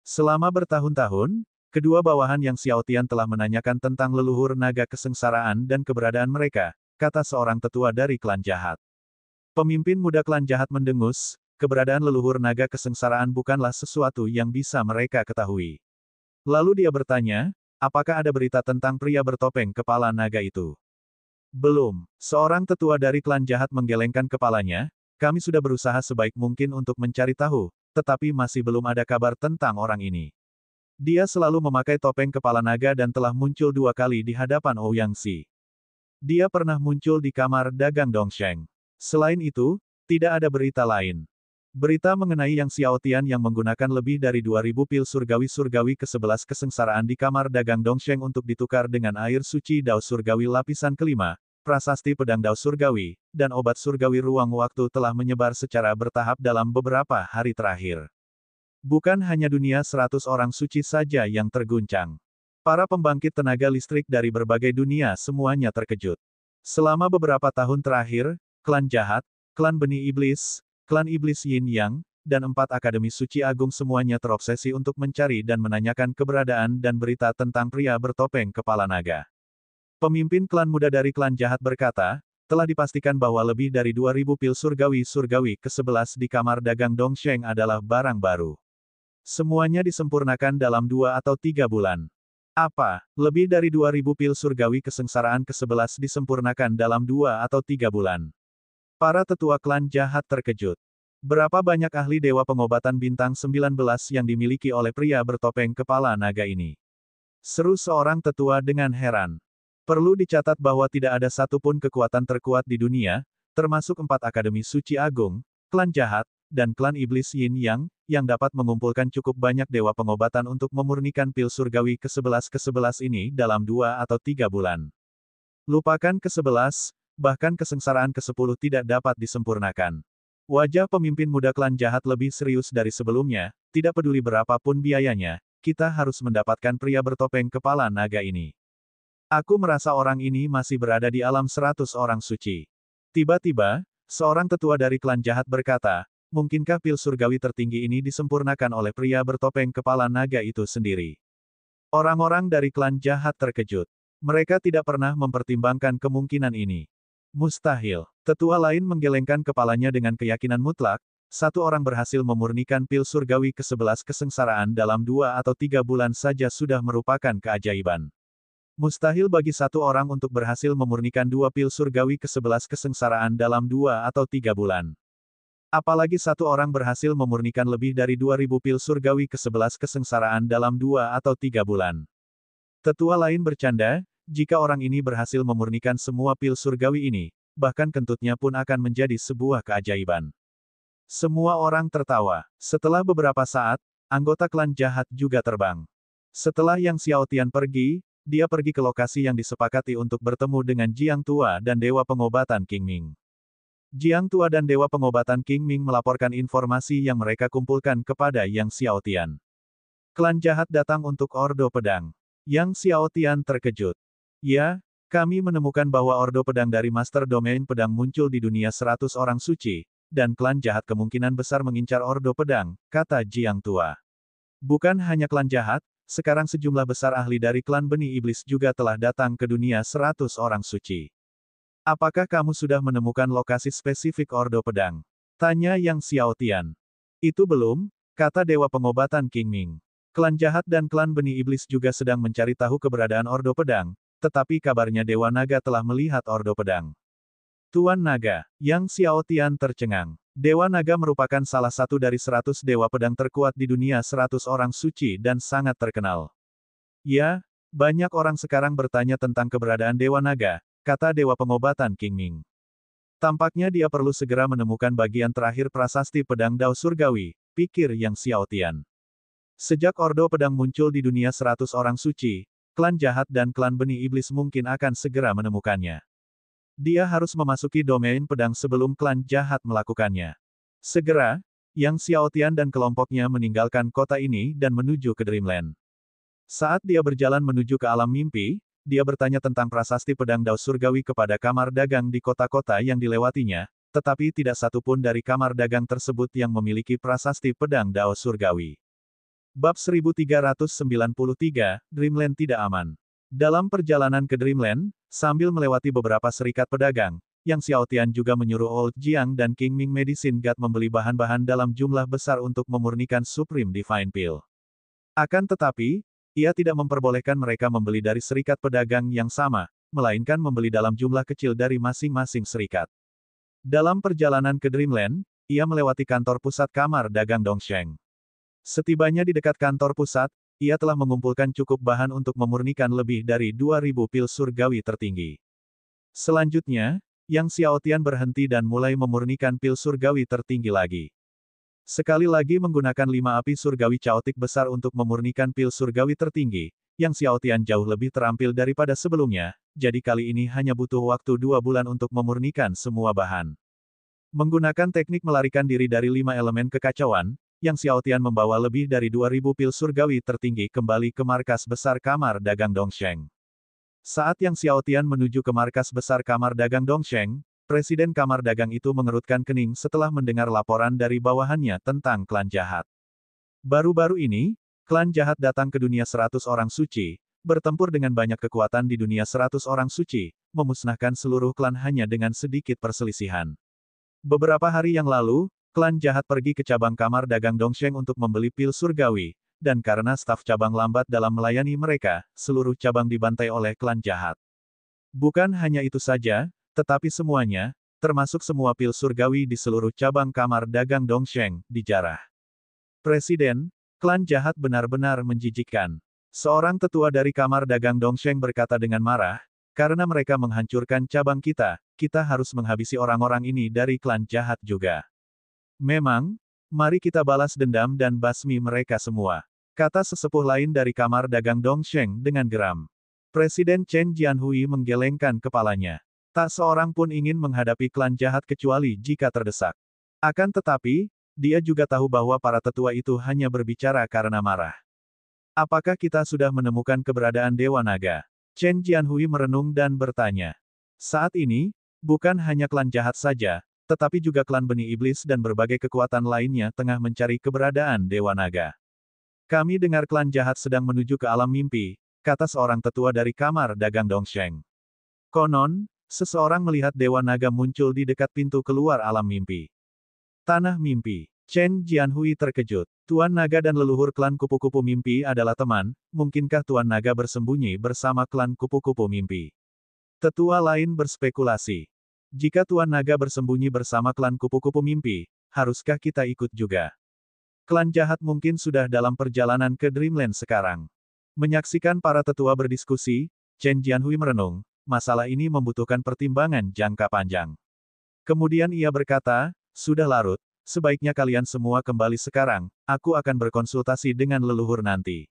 Selama bertahun-tahun, kedua bawahan Yang Xiao Tian telah menanyakan tentang leluhur naga kesengsaraan dan keberadaan mereka, kata seorang tetua dari klan jahat. Pemimpin muda klan jahat mendengus, keberadaan leluhur naga kesengsaraan bukanlah sesuatu yang bisa mereka ketahui. Lalu dia bertanya, apakah ada berita tentang pria bertopeng kepala naga itu? Belum. Seorang tetua dari klan jahat menggelengkan kepalanya, kami sudah berusaha sebaik mungkin untuk mencari tahu, tetapi masih belum ada kabar tentang orang ini. Dia selalu memakai topeng kepala naga dan telah muncul 2 kali di hadapan Ouyang Xi. Dia pernah muncul di kamar dagang Dongsheng. Selain itu, tidak ada berita lain. Berita mengenai Yang Xiao Tian yang menggunakan lebih dari 2000 pil surgawi-surgawi ke-11 kesengsaraan di kamar dagang Dongsheng untuk ditukar dengan air suci Dao Surgawi lapisan kelima, prasasti pedang Dao Surgawi, dan obat surgawi ruang waktu telah menyebar secara bertahap dalam beberapa hari terakhir. Bukan hanya dunia 100 orang suci saja yang terguncang. Para pembangkit tenaga listrik dari berbagai dunia semuanya terkejut. Selama beberapa tahun terakhir, klan jahat, klan benih iblis, klan iblis Yin Yang, dan 4 akademi suci agung semuanya terobsesi untuk mencari dan menanyakan keberadaan dan berita tentang pria bertopeng kepala naga. Pemimpin klan muda dari klan jahat berkata, telah dipastikan bahwa lebih dari 2000 pil surgawi-surgawi ke-11 di kamar dagang Dongsheng adalah barang baru. Semuanya disempurnakan dalam 2 atau 3 bulan. Apa, lebih dari 2000 pil surgawi kesengsaraan ke-11 disempurnakan dalam 2 atau 3 bulan? Para tetua klan jahat terkejut. Berapa banyak ahli dewa pengobatan bintang 19 yang dimiliki oleh pria bertopeng kepala naga ini? Seru seorang tetua dengan heran. Perlu dicatat bahwa tidak ada satupun kekuatan terkuat di dunia, termasuk 4 akademi suci agung, klan jahat, dan klan iblis Yin Yang, yang dapat mengumpulkan cukup banyak dewa pengobatan untuk memurnikan pil surgawi ke-11 ini dalam 2 atau 3 bulan. Lupakan ke-11, bahkan kesengsaraan ke-10 tidak dapat disempurnakan. Wajah pemimpin muda klan jahat lebih serius dari sebelumnya, tidak peduli berapapun biayanya, kita harus mendapatkan pria bertopeng kepala naga ini. Aku merasa orang ini masih berada di alam 100 orang suci. Tiba-tiba, seorang tetua dari klan jahat berkata, mungkinkah pil surgawi tertinggi ini disempurnakan oleh pria bertopeng kepala naga itu sendiri? Orang-orang dari klan jahat terkejut. Mereka tidak pernah mempertimbangkan kemungkinan ini. Mustahil. Tetua lain menggelengkan kepalanya dengan keyakinan mutlak, 1 orang berhasil memurnikan pil surgawi ke-11 kesengsaraan dalam 2 atau 3 bulan saja sudah merupakan keajaiban. Mustahil bagi 1 orang untuk berhasil memurnikan 2 pil surgawi ke-11 kesengsaraan dalam 2 atau 3 bulan. Apalagi 1 orang berhasil memurnikan lebih dari 2000 pil surgawi ke-11 kesengsaraan dalam 2 atau 3 bulan. Tetua lain bercanda, jika orang ini berhasil memurnikan semua pil surgawi ini, bahkan kentutnya pun akan menjadi sebuah keajaiban. Semua orang tertawa. Setelah beberapa saat, anggota klan jahat juga terbang. Setelah Yang Xiao Tian pergi, dia pergi ke lokasi yang disepakati untuk bertemu dengan Jiang Tua dan Dewa Pengobatan King Ming. Jiang Tua dan Dewa Pengobatan King Ming melaporkan informasi yang mereka kumpulkan kepada Yang Xiao Tian. Klan jahat datang untuk Ordo Pedang. Yang Xiao Tian terkejut. Ya, kami menemukan bahwa Ordo Pedang dari Master Domain Pedang muncul di dunia 100 orang suci, dan klan jahat kemungkinan besar mengincar Ordo Pedang, kata Jiang Tua. Bukan hanya klan jahat, sekarang sejumlah besar ahli dari klan benih iblis juga telah datang ke dunia 100 orang suci. Apakah kamu sudah menemukan lokasi spesifik Ordo Pedang? Tanya Yang Xiao Tian. Itu belum, kata Dewa Pengobatan King Ming. Klan jahat dan klan benih iblis juga sedang mencari tahu keberadaan Ordo Pedang, tetapi kabarnya Dewa Naga telah melihat Ordo Pedang. Tuan Naga, Yang Xiao Tian tercengang. Dewa Naga merupakan salah satu dari 100 dewa pedang terkuat di dunia 100 orang suci dan sangat terkenal. Ya, banyak orang sekarang bertanya tentang keberadaan Dewa Naga, kata Dewa Pengobatan King Ming. Tampaknya dia perlu segera menemukan bagian terakhir prasasti pedang Dao Surgawi, pikir Yang Xiaotian. Sejak Ordo Pedang muncul di dunia 100 orang suci, klan jahat dan klan benih iblis mungkin akan segera menemukannya. Dia harus memasuki domain pedang sebelum klan jahat melakukannya. Segera, Yang Xiaotian dan kelompoknya meninggalkan kota ini dan menuju ke Dreamland. Saat dia berjalan menuju ke alam mimpi, dia bertanya tentang prasasti pedang Dao Surgawi kepada kamar dagang di kota-kota yang dilewatinya, tetapi tidak satu pun dari kamar dagang tersebut yang memiliki prasasti pedang Dao Surgawi. Bab 1393, Dreamland tidak aman. Dalam perjalanan ke Dreamland, sambil melewati beberapa serikat pedagang, Yang Xiaotian juga menyuruh Old Jiang dan King Ming Medicine God membeli bahan-bahan dalam jumlah besar untuk memurnikan Supreme Divine Pill. Akan tetapi, ia tidak memperbolehkan mereka membeli dari serikat pedagang yang sama, melainkan membeli dalam jumlah kecil dari masing-masing serikat. Dalam perjalanan ke Dreamland, ia melewati kantor pusat kamar dagang Dongsheng. Setibanya di dekat kantor pusat, ia telah mengumpulkan cukup bahan untuk memurnikan lebih dari 2.000 pil surgawi tertinggi. Selanjutnya, Yang Xiaotian berhenti dan mulai memurnikan pil surgawi tertinggi lagi. Sekali lagi menggunakan 5 api surgawi caotik besar untuk memurnikan pil surgawi tertinggi, Yang Xiaotian jauh lebih terampil daripada sebelumnya, jadi kali ini hanya butuh waktu 2 bulan untuk memurnikan semua bahan. Menggunakan teknik melarikan diri dari 5 elemen kekacauan, Yang Xiaotian membawa lebih dari 2.000 pil surgawi tertinggi kembali ke markas besar kamar dagang Dongsheng. Saat Yang Xiaotian menuju ke markas besar kamar dagang Dongsheng, Presiden kamar dagang itu mengerutkan kening setelah mendengar laporan dari bawahannya tentang klan jahat. Baru-baru ini, klan jahat datang ke dunia 100 orang suci, bertempur dengan banyak kekuatan di dunia 100 orang suci, memusnahkan seluruh klan hanya dengan sedikit perselisihan. Beberapa hari yang lalu, klan jahat pergi ke cabang kamar dagang Dongsheng untuk membeli pil surgawi, dan karena staf cabang lambat dalam melayani mereka, seluruh cabang dibantai oleh klan jahat. Bukan hanya itu saja, tetapi semuanya, termasuk semua pil surgawi di seluruh cabang kamar dagang Dongsheng, dijarah. Presiden, klan jahat benar-benar menjijikkan. Seorang tetua dari kamar dagang Dongsheng berkata dengan marah, karena mereka menghancurkan cabang kita harus menghabisi orang-orang ini dari klan jahat juga. Memang, mari kita balas dendam dan basmi mereka semua, kata sesepuh lain dari kamar dagang Dongsheng dengan geram. Presiden Chen Jianhui menggelengkan kepalanya. Tak seorang pun ingin menghadapi klan jahat kecuali jika terdesak. Akan tetapi, dia juga tahu bahwa para tetua itu hanya berbicara karena marah. Apakah kita sudah menemukan keberadaan Dewa Naga? Chen Jianhui merenung dan bertanya. Saat ini, bukan hanya klan jahat saja, tetapi juga klan benih iblis dan berbagai kekuatan lainnya tengah mencari keberadaan Dewa Naga. Kami dengar klan jahat sedang menuju ke alam mimpi, kata seorang tetua dari kamar dagang Dongsheng. Konon, seseorang melihat Dewa Naga muncul di dekat pintu keluar alam mimpi. Tanah mimpi. Chen Jianhui terkejut. Tuan Naga dan leluhur klan kupu-kupu mimpi adalah teman, mungkinkah Tuan Naga bersembunyi bersama klan kupu-kupu mimpi? Tetua lain berspekulasi. Jika Tuan Naga bersembunyi bersama klan kupu-kupu mimpi, haruskah kita ikut juga? Klan jahat mungkin sudah dalam perjalanan ke Dreamland sekarang. Menyaksikan para tetua berdiskusi, Chen Jianhui merenung, masalah ini membutuhkan pertimbangan jangka panjang. Kemudian ia berkata, sudah larut, sebaiknya kalian semua kembali sekarang, aku akan berkonsultasi dengan leluhur nanti.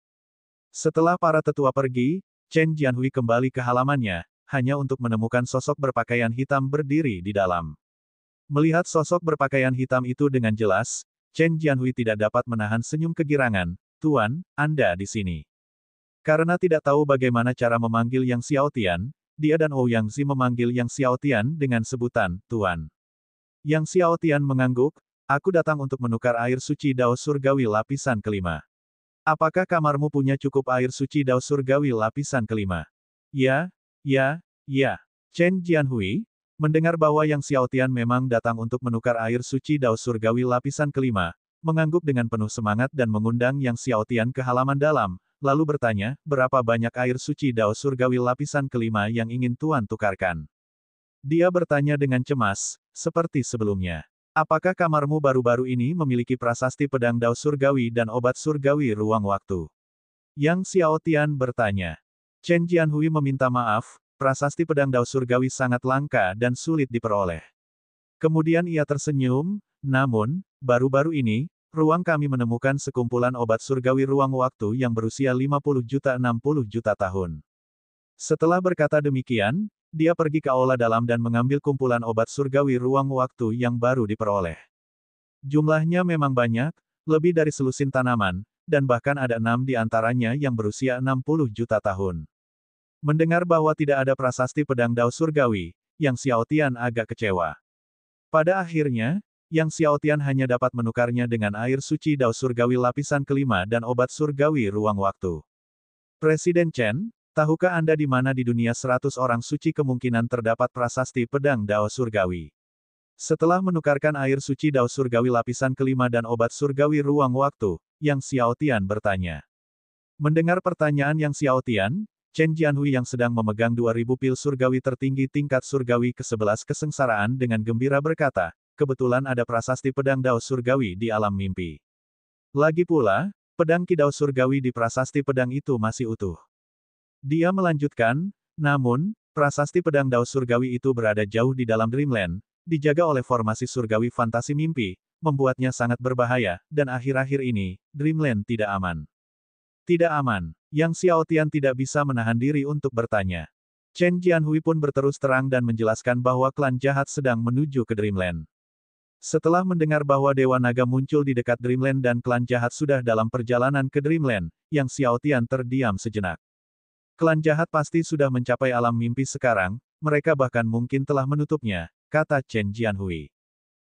Setelah para tetua pergi, Chen Jianhui kembali ke halamannya, hanya untuk menemukan sosok berpakaian hitam berdiri di dalam. Melihat sosok berpakaian hitam itu dengan jelas, Chen Jianhui tidak dapat menahan senyum kegirangan. Tuan, Anda di sini. Karena tidak tahu bagaimana cara memanggil Yang Xiaotian, dia dan Ouyang Zi memanggil Yang Xiaotian dengan sebutan, Tuan. Yang Xiaotian mengangguk, aku datang untuk menukar air suci Dao Surgawi lapisan kelima. Apakah kamarmu punya cukup air suci Dao Surgawi lapisan kelima? Ya. Chen Jianhui, mendengar bahwa Yang Xiaotian memang datang untuk menukar air suci Dao Surgawi lapisan kelima, mengangguk dengan penuh semangat dan mengundang Yang Xiaotian ke halaman dalam, lalu bertanya, berapa banyak air suci Dao Surgawi lapisan kelima yang ingin Tuan tukarkan? Dia bertanya dengan cemas, seperti sebelumnya. Apakah kamarmu baru-baru ini memiliki prasasti pedang Dao Surgawi dan obat surgawi ruang waktu? Yang Xiao Tian bertanya. Chen Jianhui meminta maaf, prasasti pedang Dao Surgawi sangat langka dan sulit diperoleh. Kemudian ia tersenyum, namun, baru-baru ini, ruang kami menemukan sekumpulan obat surgawi ruang waktu yang berusia 50 juta 60 juta tahun. Setelah berkata demikian, dia pergi ke aula dalam dan mengambil kumpulan obat surgawi ruang waktu yang baru diperoleh. Jumlahnya memang banyak, lebih dari selusin tanaman, dan bahkan ada 6 di antaranya yang berusia 60 juta tahun. Mendengar bahwa tidak ada prasasti pedang Dao Surgawi, Yang Xiao Tian agak kecewa. Pada akhirnya, Yang Xiao Tian hanya dapat menukarnya dengan air suci Dao Surgawi lapisan kelima dan obat surgawi ruang waktu. Presiden Chen, tahukah Anda di mana di dunia 100 orang suci kemungkinan terdapat prasasti pedang Dao Surgawi? Setelah menukarkan air suci Dao Surgawi lapisan kelima dan obat surgawi ruang waktu, Yang Xiao Tian bertanya. Mendengar pertanyaan Yang Xiao Tian, Chen Jianhui yang sedang memegang 2000 pil surgawi tertinggi tingkat surgawi ke-11 kesengsaraan dengan gembira berkata, kebetulan ada prasasti pedang Dao Surgawi di alam mimpi. Lagi pula, pedang Ki Dao Surgawi di prasasti pedang itu masih utuh. Dia melanjutkan, namun, prasasti pedang Dao Surgawi itu berada jauh di dalam Dreamland, dijaga oleh formasi surgawi fantasi mimpi, membuatnya sangat berbahaya, dan akhir-akhir ini, Dreamland tidak aman. Tidak aman. Yang Xiao Tian tidak bisa menahan diri untuk bertanya. Chen Jianhui pun berterus terang dan menjelaskan bahwa klan jahat sedang menuju ke Dreamland. Setelah mendengar bahwa Dewa Naga muncul di dekat Dreamland dan klan jahat sudah dalam perjalanan ke Dreamland, Yang Xiao Tian terdiam sejenak. Klan jahat pasti sudah mencapai alam mimpi sekarang, mereka bahkan mungkin telah menutupnya, kata Chen Jianhui.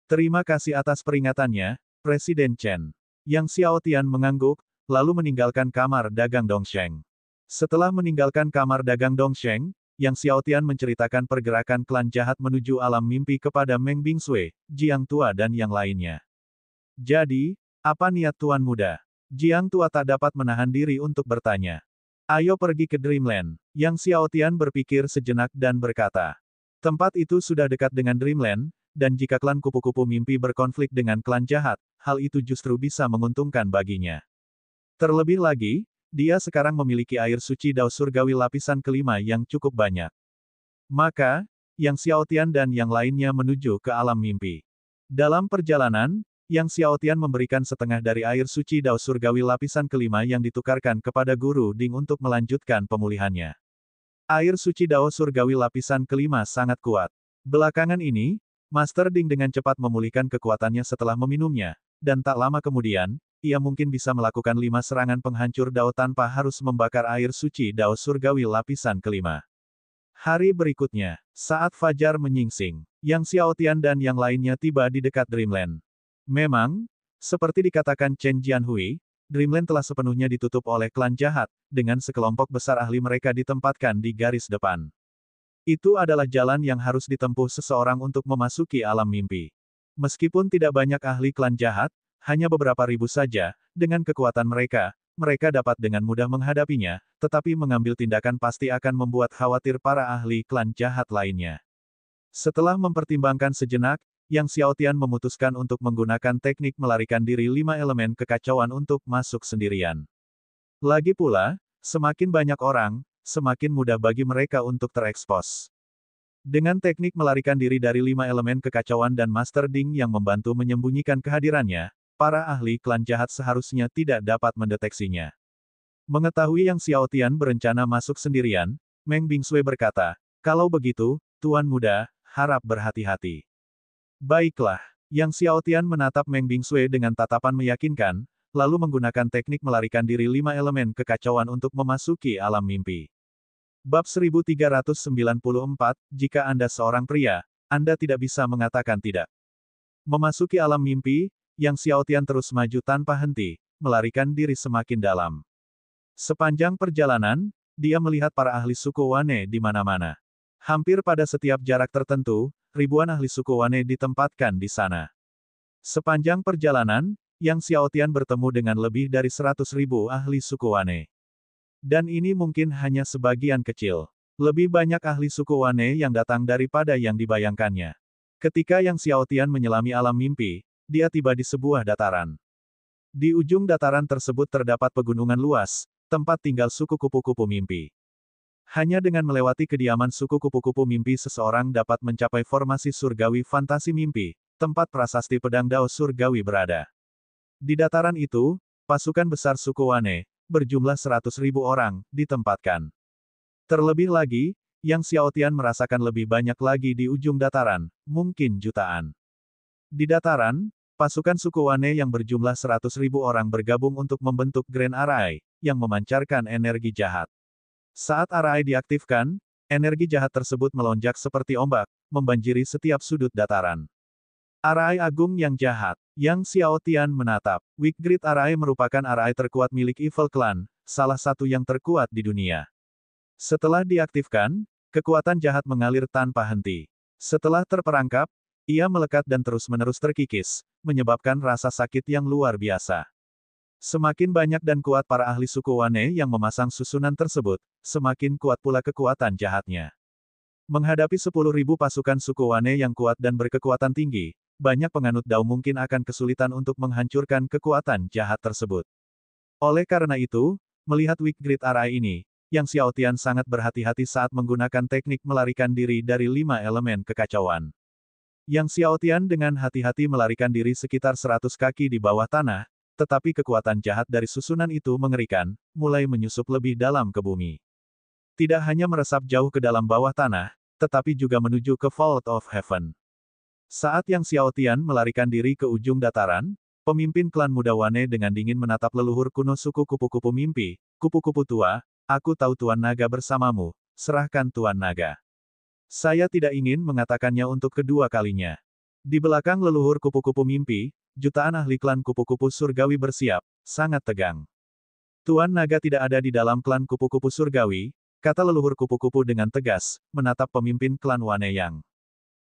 Terima kasih atas peringatannya, Presiden Chen. Yang Xiao Tian mengangguk, lalu meninggalkan kamar dagang Dongsheng. Setelah meninggalkan kamar dagang Dongsheng, Yang Xiao Tian menceritakan pergerakan klan jahat menuju alam mimpi kepada Meng Bingsui, Jiang Tua dan yang lainnya. Jadi, apa niat Tuan Muda? Jiang Tua tak dapat menahan diri untuk bertanya. Ayo pergi ke Dreamland. Yang Xiao Tian berpikir sejenak dan berkata. Tempat itu sudah dekat dengan Dreamland, dan jika klan kupu-kupu mimpi berkonflik dengan klan jahat, hal itu justru bisa menguntungkan baginya. Terlebih lagi, dia sekarang memiliki air suci Dao Surgawi lapisan kelima yang cukup banyak. Maka, Yang Xiao Tian dan yang lainnya menuju ke alam mimpi. Dalam perjalanan, Yang Xiao Tian memberikan setengah dari air suci Dao Surgawi lapisan kelima yang ditukarkan kepada Guru Ding untuk melanjutkan pemulihannya. Air suci Dao Surgawi lapisan kelima sangat kuat. Belakangan ini, Master Ding dengan cepat memulihkan kekuatannya setelah meminumnya, dan tak lama kemudian, ia mungkin bisa melakukan 5 serangan penghancur Dao tanpa harus membakar air suci Dao Surgawi lapisan kelima. Hari berikutnya, saat fajar menyingsing, Yang Xiao Tian dan yang lainnya tiba di dekat Dreamland. Memang, seperti dikatakan Chen Jianhui, Dreamland telah sepenuhnya ditutup oleh klan jahat, dengan sekelompok besar ahli mereka ditempatkan di garis depan. Itu adalah jalan yang harus ditempuh seseorang untuk memasuki alam mimpi. Meskipun tidak banyak ahli klan jahat, hanya beberapa ribu saja, dengan kekuatan mereka, mereka dapat dengan mudah menghadapinya, tetapi mengambil tindakan pasti akan membuat khawatir para ahli klan jahat lainnya. Setelah mempertimbangkan sejenak, Yang Xiao Tian memutuskan untuk menggunakan teknik melarikan diri 5 elemen kekacauan untuk masuk sendirian. Lagi pula, semakin banyak orang, semakin mudah bagi mereka untuk terekspos. Dengan teknik melarikan diri dari 5 elemen kekacauan dan Master Ding yang membantu menyembunyikan kehadirannya, para ahli klan jahat seharusnya tidak dapat mendeteksinya. Mengetahui Yang Xiao Tian berencana masuk sendirian, Meng Bingsui berkata, kalau begitu, Tuan Muda, harap berhati-hati. Baiklah, Yang Xiao Tian menatap Meng Bingsui dengan tatapan meyakinkan, lalu menggunakan teknik melarikan diri 5 elemen kekacauan untuk memasuki alam mimpi. Bab 1394, jika Anda seorang pria, Anda tidak bisa mengatakan tidak. Memasuki alam mimpi, Yang Xiao Tian terus maju tanpa henti, melarikan diri semakin dalam. Sepanjang perjalanan, dia melihat para ahli suku Wane di mana-mana. Hampir pada setiap jarak tertentu, ribuan ahli suku Wane ditempatkan di sana. Sepanjang perjalanan, Yang Xiao Tian bertemu dengan lebih dari 100.000 ahli suku Wane. Dan ini mungkin hanya sebagian kecil. Lebih banyak ahli suku Wane yang datang daripada yang dibayangkannya. Ketika Yang Xiaotian menyelami alam mimpi, dia tiba di sebuah dataran. Di ujung dataran tersebut terdapat pegunungan luas, tempat tinggal suku kupu-kupu mimpi. Hanya dengan melewati kediaman suku kupu-kupu mimpi seseorang dapat mencapai formasi surgawi fantasi mimpi, tempat prasasti pedang Dao surgawi berada. Di dataran itu, pasukan besar suku Wane, berjumlah 100.000 orang, ditempatkan. Terlebih lagi, Yang Xiaotian merasakan lebih banyak lagi di ujung dataran, mungkin jutaan. Di dataran, pasukan suku Wane yang berjumlah 100.000 orang bergabung untuk membentuk Grand Array, yang memancarkan energi jahat. Saat Array diaktifkan, energi jahat tersebut melonjak seperti ombak, membanjiri setiap sudut dataran. Array Agung yang jahat, Yang Xiaotian menatap. Wickgrid Array merupakan array terkuat milik Evil Clan, salah satu yang terkuat di dunia. Setelah diaktifkan, kekuatan jahat mengalir tanpa henti. Setelah terperangkap, ia melekat dan terus-menerus terkikis, menyebabkan rasa sakit yang luar biasa. Semakin banyak dan kuat para ahli suku Wane yang memasang susunan tersebut, semakin kuat pula kekuatan jahatnya. Menghadapi 10.000 pasukan suku Wane yang kuat dan berkekuatan tinggi, banyak penganut Dao mungkin akan kesulitan untuk menghancurkan kekuatan jahat tersebut. Oleh karena itu, melihat Wickgrid Array ini, Yang Xiaotian sangat berhati-hati saat menggunakan teknik melarikan diri dari 5 elemen kekacauan. Yang Xiaotian dengan hati-hati melarikan diri sekitar 100 kaki di bawah tanah, tetapi kekuatan jahat dari susunan itu mengerikan, mulai menyusup lebih dalam ke bumi. Tidak hanya meresap jauh ke dalam bawah tanah, tetapi juga menuju ke Vault of Heaven. Saat Yang Xiaotian melarikan diri ke ujung dataran, pemimpin klan muda Wane dengan dingin menatap leluhur kuno suku kupu-kupu mimpi, kupu-kupu tua, aku tahu Tuan Naga bersamamu, serahkan Tuan Naga. Saya tidak ingin mengatakannya untuk kedua kalinya. Di belakang leluhur kupu-kupu mimpi, jutaan ahli klan kupu-kupu surgawi bersiap, sangat tegang. Tuan Naga tidak ada di dalam klan kupu-kupu surgawi, kata leluhur kupu-kupu dengan tegas, menatap pemimpin klan Wane Yang.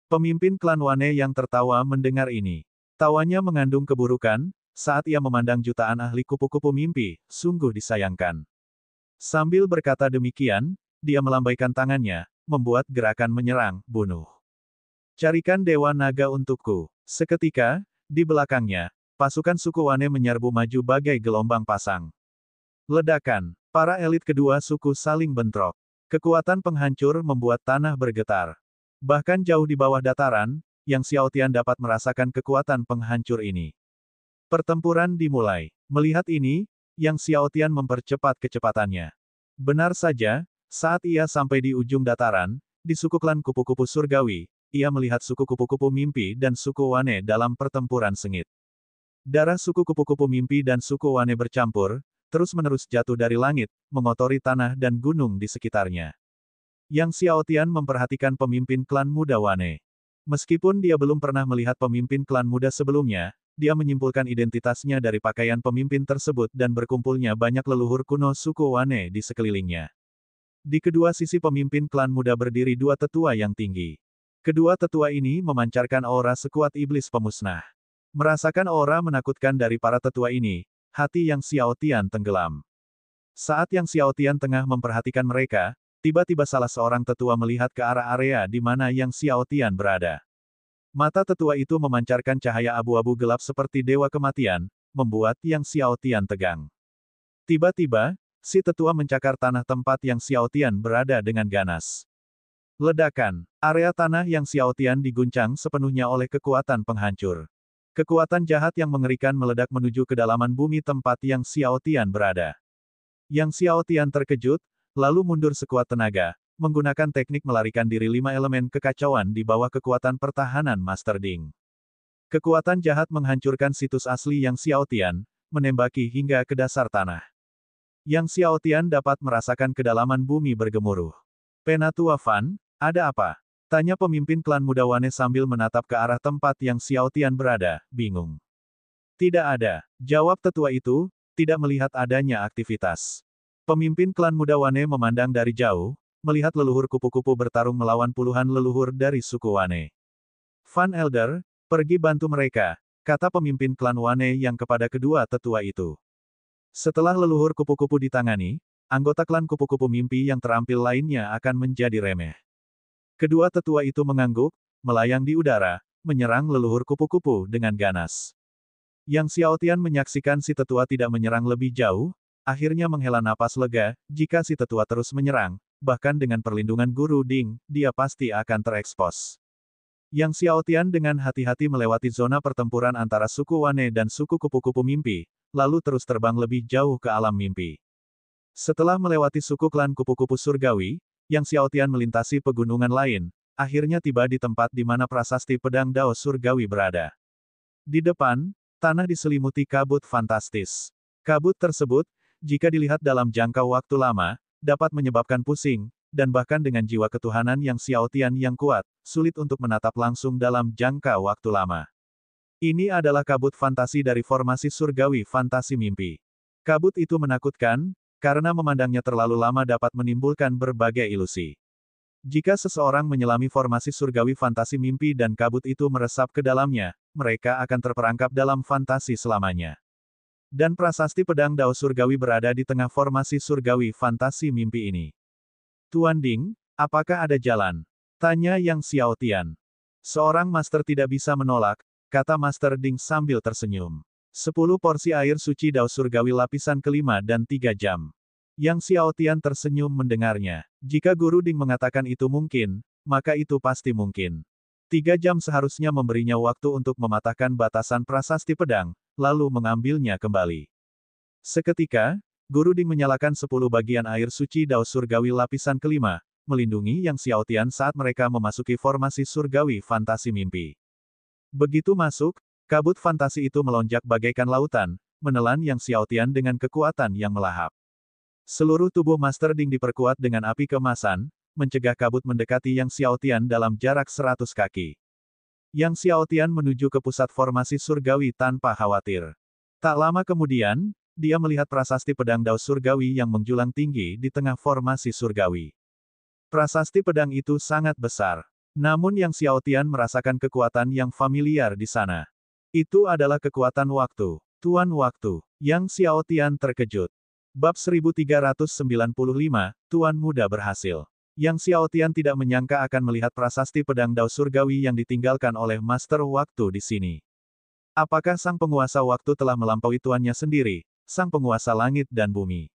Pemimpin klan Wane Yang tertawa mendengar ini. Tawanya mengandung keburukan, saat ia memandang jutaan ahli kupu-kupu mimpi, sungguh disayangkan. Sambil berkata demikian, dia melambaikan tangannya, membuat gerakan menyerang, bunuh. Carikan Dewa Naga untukku. Seketika, di belakangnya, pasukan suku Wane menyerbu maju bagai gelombang pasang. Ledakan. Para elit kedua suku saling bentrok. Kekuatan penghancur membuat tanah bergetar. Bahkan jauh di bawah dataran, Yang Xiaotian dapat merasakan kekuatan penghancur ini. Pertempuran dimulai. Melihat ini, Yang Xiaotian mempercepat kecepatannya. Benar saja, saat ia sampai di ujung dataran, di suku klan kupu-kupu surgawi, ia melihat suku kupu-kupu mimpi dan suku Wane dalam pertempuran sengit. Darah suku kupu-kupu mimpi dan suku Wane bercampur, terus-menerus jatuh dari langit, mengotori tanah dan gunung di sekitarnya. Yang Xiaotian memperhatikan pemimpin klan muda Wane. Meskipun dia belum pernah melihat pemimpin klan muda sebelumnya, dia menyimpulkan identitasnya dari pakaian pemimpin tersebut dan berkumpulnya banyak leluhur kuno suku Wane di sekelilingnya. Di kedua sisi pemimpin klan muda berdiri dua tetua yang tinggi. Kedua tetua ini memancarkan aura sekuat iblis pemusnah. Merasakan aura menakutkan dari para tetua ini, hati Yang Xiaotian tenggelam. Saat Yang Xiaotian tengah memperhatikan mereka, tiba-tiba salah seorang tetua melihat ke arah area di mana Yang Xiaotian berada. Mata tetua itu memancarkan cahaya abu-abu gelap seperti dewa kematian, membuat Yang Xiaotian tegang. Tiba-tiba, si tetua mencakar tanah tempat Yang Xiaotian berada dengan ganas. Ledakan. Area tanah Yang Xiaotian diguncang sepenuhnya oleh kekuatan penghancur. Kekuatan jahat yang mengerikan meledak menuju kedalaman bumi tempat Yang Xiaotian berada. Yang Xiaotian terkejut, lalu mundur sekuat tenaga, menggunakan teknik melarikan diri 5 elemen kekacauan di bawah kekuatan pertahanan Master Ding. Kekuatan jahat menghancurkan situs asli Yang Xiaotian, menembaki hingga ke dasar tanah. Yang Xiaotian dapat merasakan kedalaman bumi bergemuruh. Penatua Fan, ada apa? Tanya pemimpin klan muda Wane sambil menatap ke arah tempat Yang Xiaotian berada, bingung. Tidak ada, jawab tetua itu, tidak melihat adanya aktivitas. Pemimpin klan muda Wane memandang dari jauh, melihat leluhur kupu-kupu bertarung melawan puluhan leluhur dari suku Wane. Fan Elder, pergi bantu mereka, kata pemimpin klan Wane yang kepada kedua tetua itu. Setelah leluhur kupu-kupu ditangani, anggota klan kupu-kupu mimpi yang terampil lainnya akan menjadi remeh. Kedua tetua itu mengangguk, melayang di udara, menyerang leluhur kupu-kupu dengan ganas. Yang Xiaotian menyaksikan si tetua tidak menyerang lebih jauh, akhirnya menghela napas lega. Jika si tetua terus menyerang, bahkan dengan perlindungan Guru Ding, dia pasti akan terekspos. Yang Xiaotian dengan hati-hati melewati zona pertempuran antara suku Wane dan suku kupu-kupu mimpi, lalu terus terbang lebih jauh ke alam mimpi. Setelah melewati suku klan kupu-kupu surgawi, Yang Xiaotian melintasi pegunungan lain, akhirnya tiba di tempat di mana prasasti pedang Dao surgawi berada. Di depan, tanah diselimuti kabut fantastis. Kabut tersebut, jika dilihat dalam jangka waktu lama, dapat menyebabkan pusing, dan bahkan dengan jiwa ketuhanan Yang Xiaotian yang kuat, sulit untuk menatap langsung dalam jangka waktu lama. Ini adalah kabut fantasi dari formasi surgawi fantasi mimpi. Kabut itu menakutkan, karena memandangnya terlalu lama dapat menimbulkan berbagai ilusi. Jika seseorang menyelami formasi surgawi fantasi mimpi dan kabut itu meresap ke dalamnya, mereka akan terperangkap dalam fantasi selamanya. Dan prasasti pedang Dao surgawi berada di tengah formasi surgawi fantasi mimpi ini. Tuan Ding, apakah ada jalan? Tanya Yang Xiaotian. Seorang master tidak bisa menolak, kata Master Ding sambil tersenyum. 10 porsi air suci Dao surgawi lapisan kelima dan 3 jam. Yang Xiaotian tersenyum mendengarnya. Jika Guru Ding mengatakan itu mungkin, maka itu pasti mungkin. 3 jam seharusnya memberinya waktu untuk mematahkan batasan prasasti pedang, lalu mengambilnya kembali. Seketika, Guru Ding menyalakan 10 bagian air suci Dao surgawi lapisan kelima, melindungi Yang Xiaotian saat mereka memasuki formasi surgawi fantasi mimpi. Begitu masuk, kabut fantasi itu melonjak bagaikan lautan, menelan Yang Xiaotian dengan kekuatan yang melahap. Seluruh tubuh Master Ding diperkuat dengan api keemasan, mencegah kabut mendekati Yang Xiaotian dalam jarak 100 kaki. Yang Xiaotian menuju ke pusat formasi surgawi tanpa khawatir. Tak lama kemudian, dia melihat prasasti pedang Dao surgawi yang menjulang tinggi di tengah formasi surgawi. Prasasti pedang itu sangat besar. Namun Yang Xiaotian merasakan kekuatan yang familiar di sana. Itu adalah kekuatan waktu. Tuan Waktu. Yang Xiaotian terkejut. Bab 1395, Tuan Muda berhasil. Yang Xiaotian tidak menyangka akan melihat prasasti pedang Dao surgawi yang ditinggalkan oleh Master Waktu di sini. Apakah sang penguasa waktu telah melampaui tuannya sendiri, sang penguasa langit dan bumi?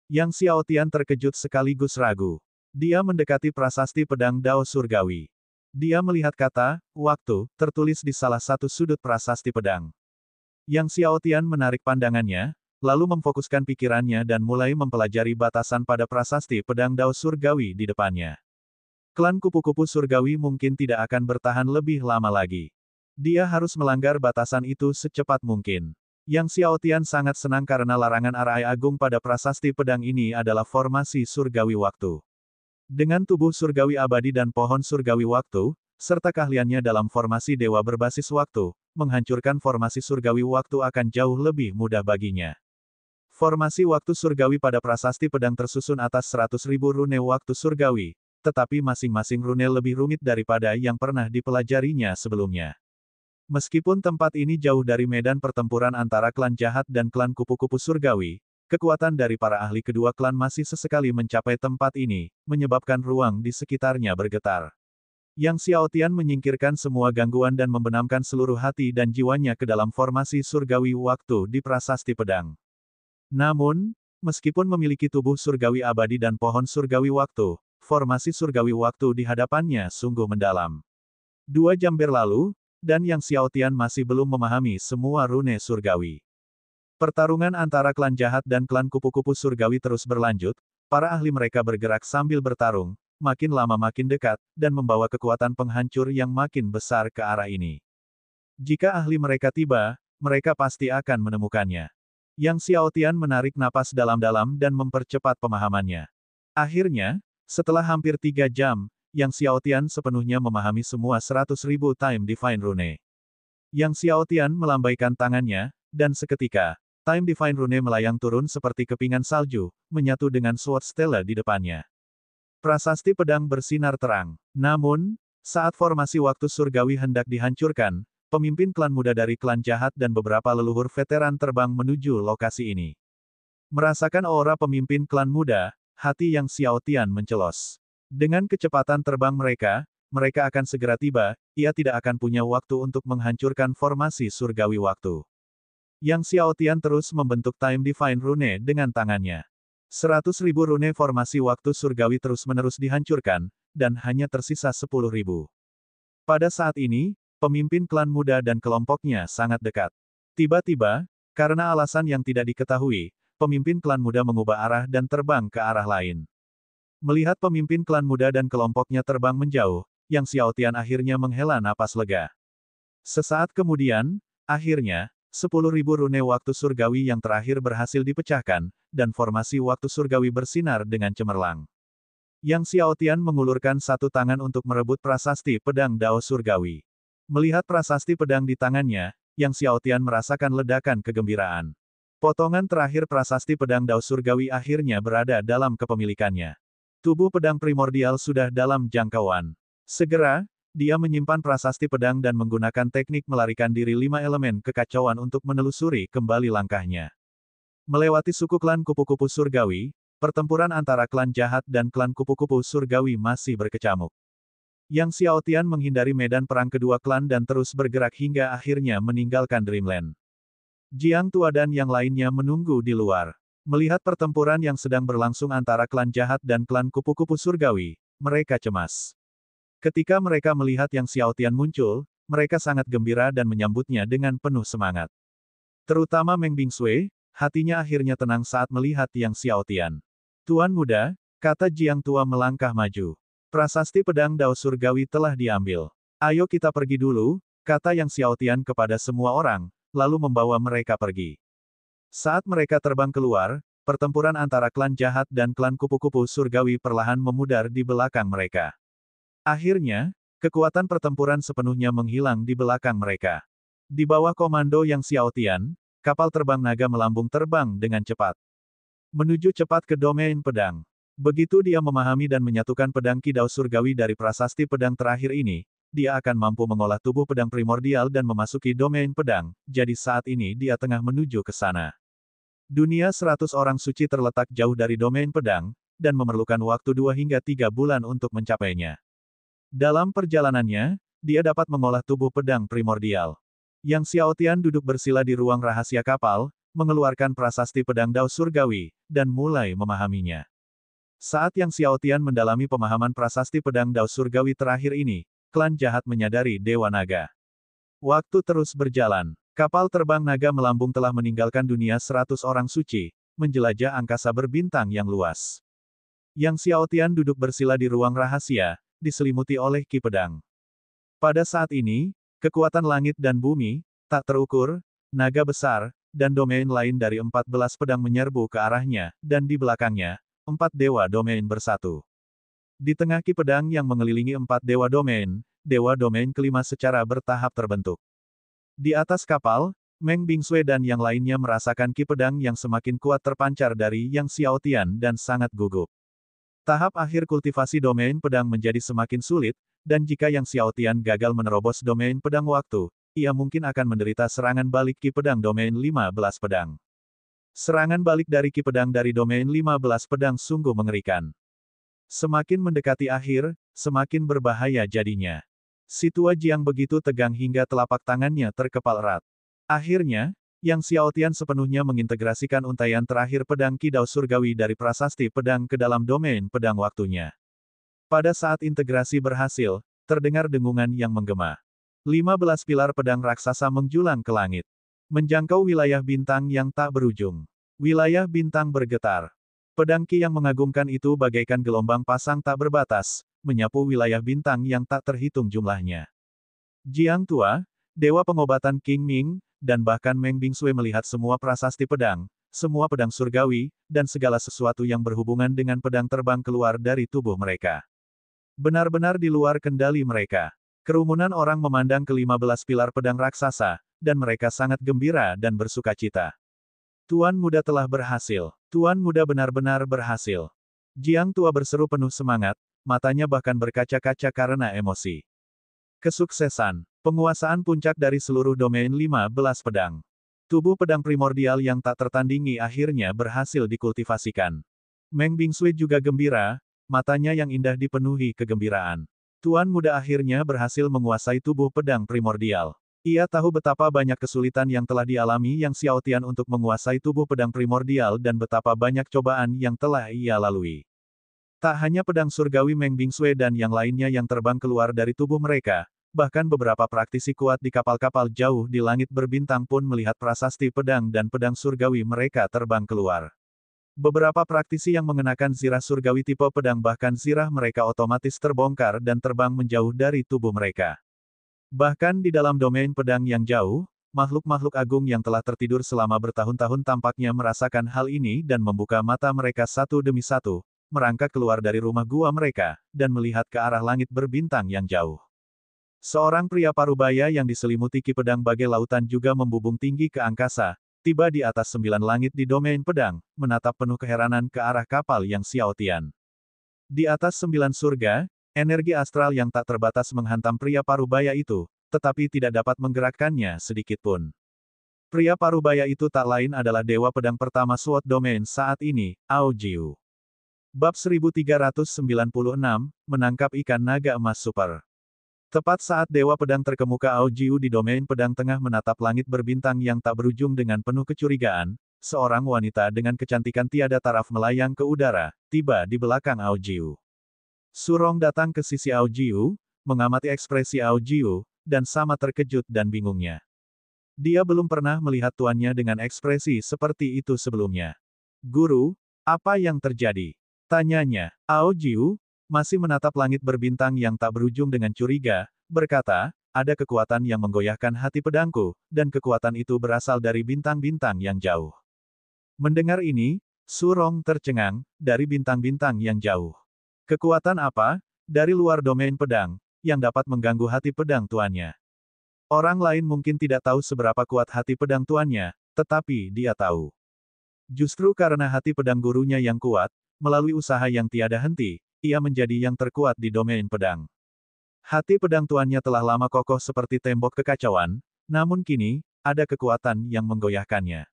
Yang Xiaotian terkejut sekaligus ragu. Dia mendekati prasasti pedang Dao surgawi. Dia melihat kata, waktu, tertulis di salah satu sudut prasasti pedang. Yang Xiaotian menarik pandangannya, lalu memfokuskan pikirannya dan mulai mempelajari batasan pada prasasti pedang Dao surgawi di depannya. Klan kupu-kupu surgawi mungkin tidak akan bertahan lebih lama lagi. Dia harus melanggar batasan itu secepat mungkin. Yang Xiaotian sangat senang karena larangan arai agung pada prasasti pedang ini adalah formasi surgawi waktu. Dengan tubuh surgawi abadi dan pohon surgawi waktu, serta keahliannya dalam formasi dewa berbasis waktu, menghancurkan formasi surgawi waktu akan jauh lebih mudah baginya. Formasi waktu surgawi pada prasasti pedang tersusun atas 100.000 rune waktu surgawi, tetapi masing-masing rune lebih rumit daripada yang pernah dipelajarinya sebelumnya. Meskipun tempat ini jauh dari medan pertempuran antara klan jahat dan klan kupu-kupu surgawi, kekuatan dari para ahli kedua klan masih sesekali mencapai tempat ini, menyebabkan ruang di sekitarnya bergetar. Yang Xiaotian menyingkirkan semua gangguan dan membenamkan seluruh hati dan jiwanya ke dalam formasi surgawi waktu di prasasti pedang. Namun, meskipun memiliki tubuh surgawi abadi dan pohon surgawi waktu, formasi surgawi waktu di hadapannya sungguh mendalam. 2 jam berlalu, dan Yang Xiaotian masih belum memahami semua rune surgawi. Pertarungan antara klan jahat dan klan kupu-kupu surgawi terus berlanjut, para ahli mereka bergerak sambil bertarung, makin lama makin dekat, dan membawa kekuatan penghancur yang makin besar ke arah ini. Jika ahli mereka tiba, mereka pasti akan menemukannya. Yang Xiaotian menarik napas dalam-dalam dan mempercepat pemahamannya. Akhirnya, setelah hampir 3 jam, Yang Xiaotian sepenuhnya memahami semua 100.000 Time Divine Rune. Yang Xiaotian melambaikan tangannya, dan seketika, Time Divine Rune melayang turun seperti kepingan salju, menyatu dengan Sword Stella di depannya. Prasasti pedang bersinar terang. Namun, saat formasi waktu surgawi hendak dihancurkan, pemimpin klan muda dari klan jahat dan beberapa leluhur veteran terbang menuju lokasi ini. Merasakan aura pemimpin klan muda, hati Yang Xiaotian mencelos. Dengan kecepatan terbang mereka, mereka akan segera tiba, ia tidak akan punya waktu untuk menghancurkan formasi surgawi waktu. Yang Xiaotian terus membentuk Time Divine Rune dengan tangannya. 100.000 rune formasi waktu surgawi terus-menerus dihancurkan, dan hanya tersisa 10.000. Pada saat ini, pemimpin klan muda dan kelompoknya sangat dekat. Tiba-tiba, karena alasan yang tidak diketahui, pemimpin klan muda mengubah arah dan terbang ke arah lain. Melihat pemimpin klan muda dan kelompoknya terbang menjauh, Yang Xiaotian akhirnya menghela napas lega. Sesaat kemudian, akhirnya, 10.000 rune waktu surgawi yang terakhir berhasil dipecahkan, dan formasi waktu surgawi bersinar dengan cemerlang. Yang Xiaotian mengulurkan satu tangan untuk merebut prasasti pedang Dao surgawi. Melihat prasasti pedang di tangannya, Yang Xiaotian merasakan ledakan kegembiraan. Potongan terakhir prasasti pedang Dao surgawi akhirnya berada dalam kepemilikannya. Tubuh pedang primordial sudah dalam jangkauan. Segera, dia menyimpan prasasti pedang dan menggunakan teknik melarikan diri 5 elemen kekacauan untuk menelusuri kembali langkahnya. Melewati suku klan kupu-kupu surgawi, pertempuran antara klan jahat dan klan kupu-kupu surgawi masih berkecamuk. Yang Xiaotian menghindari medan perang kedua klan dan terus bergerak hingga akhirnya meninggalkan Dreamland. Jiang Tua dan yang lainnya menunggu di luar. Melihat pertempuran yang sedang berlangsung antara klan jahat dan klan kupu-kupu surgawi, mereka cemas. Ketika mereka melihat Yang Xiaotian muncul, mereka sangat gembira dan menyambutnya dengan penuh semangat. Terutama Meng Bingsui, hatinya akhirnya tenang saat melihat Yang Xiaotian. Tuan muda, kata Jiang Tua melangkah maju. Prasasti pedang Dao surgawi telah diambil. Ayo kita pergi dulu, kata Yang Xiaotian kepada semua orang, lalu membawa mereka pergi. Saat mereka terbang keluar, pertempuran antara klan jahat dan klan kupu-kupu surgawi perlahan memudar di belakang mereka. Akhirnya, kekuatan pertempuran sepenuhnya menghilang di belakang mereka. Di bawah komando Yang Xiaotian, kapal terbang naga melambung terbang dengan cepat. Menuju cepat ke domain pedang. Begitu dia memahami dan menyatukan pedang Ki Dao surgawi dari prasasti pedang terakhir ini, dia akan mampu mengolah tubuh pedang primordial dan memasuki domain pedang, jadi saat ini dia tengah menuju ke sana. Dunia 100 orang suci terletak jauh dari domain pedang, dan memerlukan waktu 2 hingga 3 bulan untuk mencapainya. Dalam perjalanannya, dia dapat mengolah tubuh pedang primordial. Yang Xiaotian duduk bersila di ruang rahasia kapal, mengeluarkan prasasti pedang Dao surgawi, dan mulai memahaminya. Saat Yang Xiaotian mendalami pemahaman prasasti pedang Dao surgawi terakhir ini, klan jahat menyadari Dewa Naga. Waktu terus berjalan. Kapal terbang naga melambung telah meninggalkan dunia 100 orang suci, menjelajah angkasa berbintang yang luas. Yang Xiaotian duduk bersila di ruang rahasia, diselimuti oleh ki pedang. Pada saat ini, kekuatan langit dan bumi, tak terukur, naga besar, dan domain lain dari 14 pedang menyerbu ke arahnya, dan di belakangnya, 4 dewa domain bersatu. Di tengah ki pedang yang mengelilingi 4 dewa domain kelima secara bertahap terbentuk. Di atas kapal, Meng Bingsui dan yang lainnya merasakan ki pedang yang semakin kuat terpancar dari Yang Xiaotian dan sangat gugup. Tahap akhir kultivasi domain pedang menjadi semakin sulit, dan jika Yang Xiaotian gagal menerobos domain pedang waktu, ia mungkin akan menderita serangan balik ki pedang domain 15 pedang. Serangan balik dari ki pedang dari domain 15 pedang sungguh mengerikan. Semakin mendekati akhir, semakin berbahaya jadinya. Si tua Jiang begitu tegang hingga telapak tangannya terkepal erat. Akhirnya, Yang Xiaotian sepenuhnya mengintegrasikan untaian terakhir pedang Ki Dao surgawi dari prasasti pedang ke dalam domain pedang waktunya. Pada saat integrasi berhasil, terdengar dengungan yang menggema. 15 pilar pedang raksasa menjulang ke langit. Menjangkau wilayah bintang yang tak berujung. Wilayah bintang bergetar. Pedang Ki yang mengagumkan itu bagaikan gelombang pasang tak berbatas, menyapu wilayah bintang yang tak terhitung jumlahnya. Jiang Tua, Dewa Pengobatan King Ming, dan bahkan Meng Bingsui melihat semua prasasti pedang, semua pedang surgawi, dan segala sesuatu yang berhubungan dengan pedang terbang keluar dari tubuh mereka. Benar-benar di luar kendali mereka. Kerumunan orang memandang ke-15 pilar pedang raksasa, dan mereka sangat gembira dan bersukacita. Tuan muda telah berhasil. Tuan muda benar-benar berhasil. Jiang Tua berseru penuh semangat, matanya bahkan berkaca-kaca karena emosi. Kesuksesan. Penguasaan puncak dari seluruh domain 15 pedang. Tubuh pedang primordial yang tak tertandingi akhirnya berhasil dikultivasikan. Meng Bingsui juga gembira, matanya yang indah dipenuhi kegembiraan. Tuan Muda akhirnya berhasil menguasai tubuh pedang primordial. Ia tahu betapa banyak kesulitan yang telah dialami Yang Xiaotian untuk menguasai tubuh pedang primordial dan betapa banyak cobaan yang telah ia lalui. Tak hanya pedang surgawi Meng Bingsui dan yang lainnya yang terbang keluar dari tubuh mereka, bahkan beberapa praktisi kuat di kapal-kapal jauh di langit berbintang pun melihat prasasti pedang dan pedang surgawi mereka terbang keluar. Beberapa praktisi yang mengenakan zirah surgawi tipe pedang bahkan zirah mereka otomatis terbongkar dan terbang menjauh dari tubuh mereka. Bahkan di dalam domain pedang yang jauh, makhluk-makhluk agung yang telah tertidur selama bertahun-tahun tampaknya merasakan hal ini dan membuka mata mereka satu demi satu, merangkak keluar dari rumah gua mereka, dan melihat ke arah langit berbintang yang jauh. Seorang pria parubaya yang diselimuti ki pedang bagai lautan juga membubung tinggi ke angkasa, tiba di atas 9 langit di domain pedang, menatap penuh keheranan ke arah kapal Yang Xiaotian. Di atas 9 surga, energi astral yang tak terbatas menghantam pria parubaya itu, tetapi tidak dapat menggerakkannya sedikitpun. Pria parubaya itu tak lain adalah dewa pedang pertama Sword Domain saat ini, Ao Jiu. Bab 1396, Menangkap Ikan Naga Emas Super. Tepat saat Dewa Pedang terkemuka Ao Jiu di domain pedang tengah menatap langit berbintang yang tak berujung dengan penuh kecurigaan, seorang wanita dengan kecantikan tiada taraf melayang ke udara, tiba di belakang Ao Jiu. Surong datang ke sisi Ao Jiu, mengamati ekspresi Ao Jiu, dan sama terkejut dan bingungnya. Dia belum pernah melihat tuannya dengan ekspresi seperti itu sebelumnya. Guru, apa yang terjadi? Tanyanya. Ao Jiu masih menatap langit berbintang yang tak berujung dengan curiga, berkata, ada kekuatan yang menggoyahkan hati pedangku, dan kekuatan itu berasal dari bintang-bintang yang jauh. Mendengar ini, Surong tercengang, dari bintang-bintang yang jauh. Kekuatan apa, dari luar domain pedang, yang dapat mengganggu hati pedang tuannya? Orang lain mungkin tidak tahu seberapa kuat hati pedang tuannya, tetapi dia tahu. Justru karena hati pedang gurunya yang kuat, melalui usaha yang tiada henti, ia menjadi yang terkuat di domain pedang. Hati pedang tuannya telah lama kokoh seperti tembok kekacauan, namun kini, ada kekuatan yang menggoyahkannya.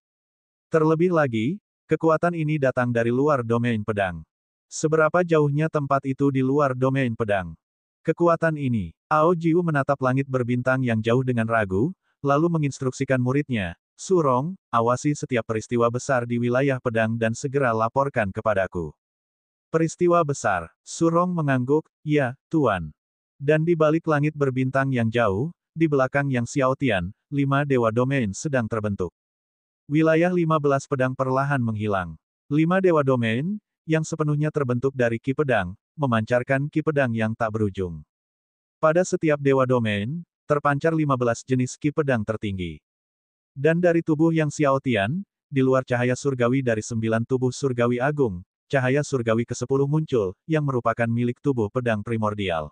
Terlebih lagi, kekuatan ini datang dari luar domain pedang. Seberapa jauhnya tempat itu di luar domain pedang? Kekuatan ini, Ao Jiu menatap langit berbintang yang jauh dengan ragu, lalu menginstruksikan muridnya, Surong, awasi setiap peristiwa besar di wilayah pedang dan segera laporkan kepadaku. Peristiwa besar, Surong mengangguk, ya, Tuan. Dan di balik langit berbintang yang jauh, di belakang Yang Xiaotian, 5 dewa domain sedang terbentuk. Wilayah 15 pedang perlahan menghilang. 5 dewa domain, yang sepenuhnya terbentuk dari ki pedang, memancarkan ki pedang yang tak berujung. Pada setiap dewa domain, terpancar 15 jenis ki pedang tertinggi. Dan dari tubuh Yang Xiaotian, di luar cahaya surgawi dari 9 tubuh surgawi agung, cahaya surgawi ke-10 muncul, yang merupakan milik tubuh pedang primordial.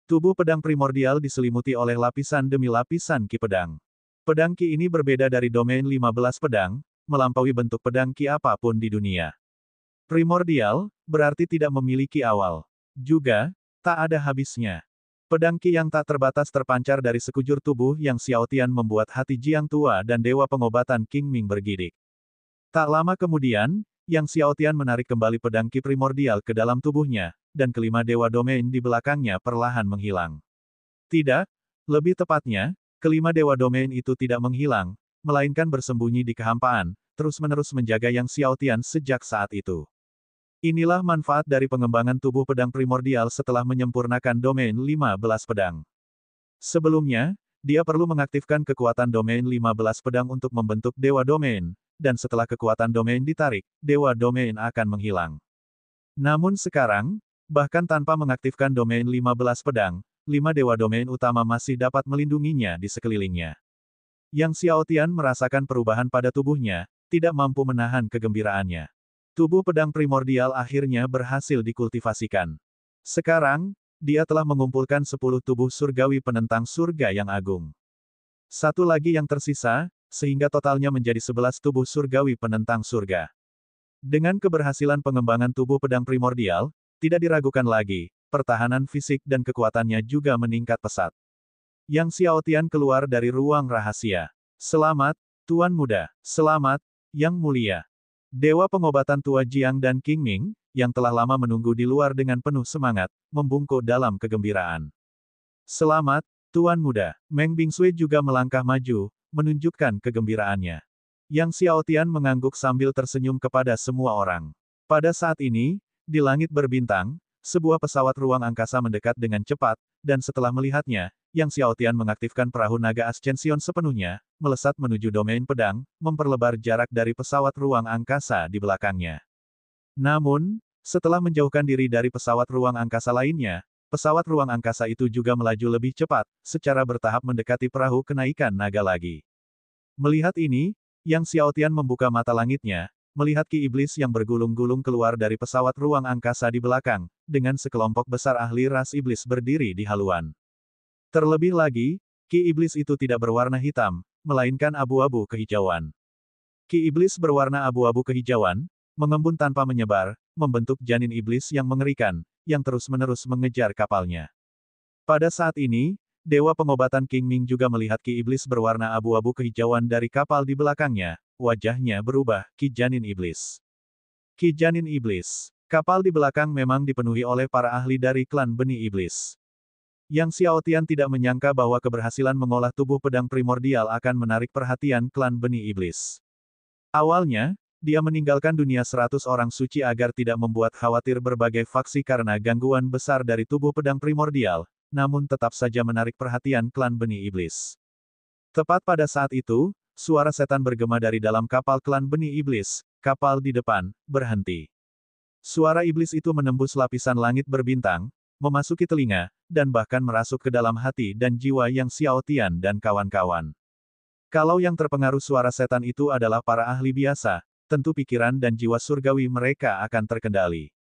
Tubuh pedang primordial diselimuti oleh lapisan demi lapisan ki pedang. Pedang ki ini berbeda dari domain 15 pedang, melampaui bentuk pedang ki apapun di dunia. Primordial, berarti tidak memiliki awal. Juga, tak ada habisnya. Pedang ki yang tak terbatas terpancar dari sekujur tubuh Yang Xiaotian membuat hati Jiang Tua dan Dewa Pengobatan King Ming bergidik. Tak lama kemudian, Yang Xiaotian menarik kembali pedang ki primordial ke dalam tubuhnya, dan kelima dewa domain di belakangnya perlahan menghilang. Tidak, lebih tepatnya, kelima dewa domain itu tidak menghilang, melainkan bersembunyi di kehampaan, terus-menerus menjaga Yang Xiaotian sejak saat itu. Inilah manfaat dari pengembangan tubuh pedang primordial setelah menyempurnakan domain 15 pedang. Sebelumnya, dia perlu mengaktifkan kekuatan domain 15 pedang untuk membentuk dewa domain, dan setelah kekuatan domain ditarik, dewa domain akan menghilang. Namun sekarang, bahkan tanpa mengaktifkan domain 15 pedang, 5 dewa domain utama masih dapat melindunginya di sekelilingnya. Yang Xiaotian merasakan perubahan pada tubuhnya, tidak mampu menahan kegembiraannya. Tubuh pedang primordial akhirnya berhasil dikultivasikan. Sekarang, dia telah mengumpulkan 10 tubuh surgawi penentang surga yang agung. Satu lagi yang tersisa, sehingga totalnya menjadi 11 tubuh surgawi penentang surga. Dengan keberhasilan pengembangan tubuh pedang primordial, tidak diragukan lagi, pertahanan fisik dan kekuatannya juga meningkat pesat. Yang Xiaotian keluar dari ruang rahasia. Selamat, Tuan Muda. Selamat, Yang Mulia. Dewa Pengobatan Tua Jiang dan King Ming, yang telah lama menunggu di luar dengan penuh semangat, membungkuk dalam kegembiraan. Selamat, Tuan Muda. Meng Bingsui juga melangkah maju, menunjukkan kegembiraannya. Yang Xiaotian mengangguk sambil tersenyum kepada semua orang. Pada saat ini, di langit berbintang, sebuah pesawat ruang angkasa mendekat dengan cepat, dan setelah melihatnya, Yang Xiaotian mengaktifkan perahu naga Ascension sepenuhnya, melesat menuju domain pedang, memperlebar jarak dari pesawat ruang angkasa di belakangnya. Namun, setelah menjauhkan diri dari pesawat ruang angkasa lainnya, pesawat ruang angkasa itu juga melaju lebih cepat, secara bertahap mendekati perahu kenaikan naga lagi. Melihat ini, Yang Xiaotian membuka mata langitnya, melihat Ki Iblis yang bergulung-gulung keluar dari pesawat ruang angkasa di belakang, dengan sekelompok besar ahli ras iblis berdiri di haluan. Terlebih lagi, Ki Iblis itu tidak berwarna hitam, melainkan abu-abu kehijauan. Ki Iblis berwarna abu-abu kehijauan, mengembun tanpa menyebar, membentuk janin iblis yang mengerikan, yang terus-menerus mengejar kapalnya. Pada saat ini, Dewa Pengobatan King Ming juga melihat Ki Iblis berwarna abu-abu kehijauan dari kapal di belakangnya, wajahnya berubah, Ki Janin Iblis. Ki Janin Iblis. Kapal di belakang memang dipenuhi oleh para ahli dari klan Benih Iblis. Yang Xiaotian tidak menyangka bahwa keberhasilan mengolah tubuh pedang primordial akan menarik perhatian klan Benih Iblis. Awalnya, dia meninggalkan dunia 100 orang suci agar tidak membuat khawatir berbagai faksi karena gangguan besar dari tubuh pedang primordial, namun tetap saja menarik perhatian klan Benih Iblis. Tepat pada saat itu, suara setan bergema dari dalam kapal klan Benih Iblis, kapal di depan, berhenti. Suara iblis itu menembus lapisan langit berbintang, memasuki telinga, dan bahkan merasuk ke dalam hati dan jiwa Yang Xiaotian dan kawan-kawan. Kalau yang terpengaruh suara setan itu adalah para ahli biasa, tentu pikiran dan jiwa surgawi mereka akan terkendali.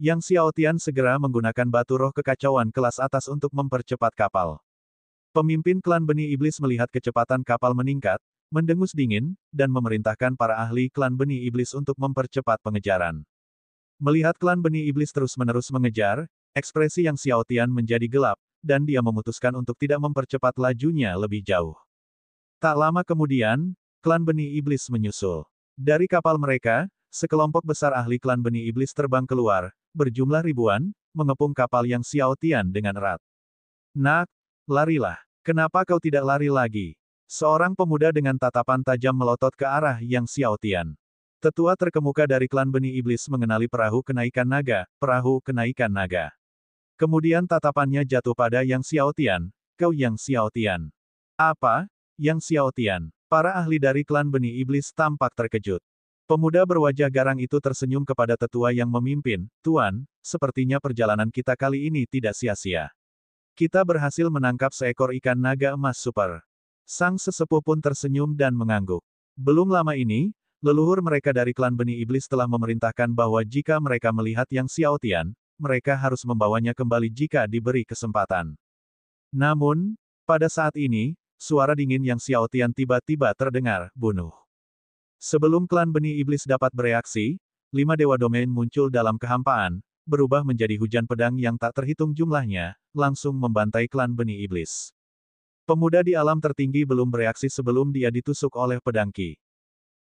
Yang Xiaotian segera menggunakan batu roh kekacauan kelas atas untuk mempercepat kapal. Pemimpin klan Benih Iblis melihat kecepatan kapal meningkat, mendengus dingin, dan memerintahkan para ahli klan Benih Iblis untuk mempercepat pengejaran. Melihat klan Benih Iblis terus-menerus mengejar, ekspresi Yang Xiaotian menjadi gelap, dan dia memutuskan untuk tidak mempercepat lajunya lebih jauh. Tak lama kemudian, klan Benih Iblis menyusul. Dari kapal mereka, sekelompok besar ahli klan Benih Iblis terbang keluar, berjumlah ribuan, mengepung kapal Yang Xiaotian dengan erat. Nak, larilah. Kenapa kau tidak lari lagi? Seorang pemuda dengan tatapan tajam melotot ke arah Yang Xiaotian. Tetua terkemuka dari klan Benih Iblis mengenali perahu kenaikan naga, perahu kenaikan naga. Kemudian tatapannya jatuh pada Yang Xiaotian, kau Yang Xiaotian. Apa? Yang Xiaotian. Para ahli dari klan Benih Iblis tampak terkejut. Pemuda berwajah garang itu tersenyum kepada tetua yang memimpin, Tuan, sepertinya perjalanan kita kali ini tidak sia-sia. Kita berhasil menangkap seekor ikan naga emas super. Sang sesepuh pun tersenyum dan mengangguk. Belum lama ini, leluhur mereka dari klan Benih Iblis telah memerintahkan bahwa jika mereka melihat Yang Xiaotian, mereka harus membawanya kembali jika diberi kesempatan. Namun, pada saat ini, suara dingin Yang Xiaotian tiba-tiba terdengar, bunuh. Sebelum klan Benih Iblis dapat bereaksi, 5 dewa domain muncul dalam kehampaan, berubah menjadi hujan pedang yang tak terhitung jumlahnya, langsung membantai klan Benih Iblis. Pemuda di alam tertinggi belum bereaksi sebelum dia ditusuk oleh pedang Ki.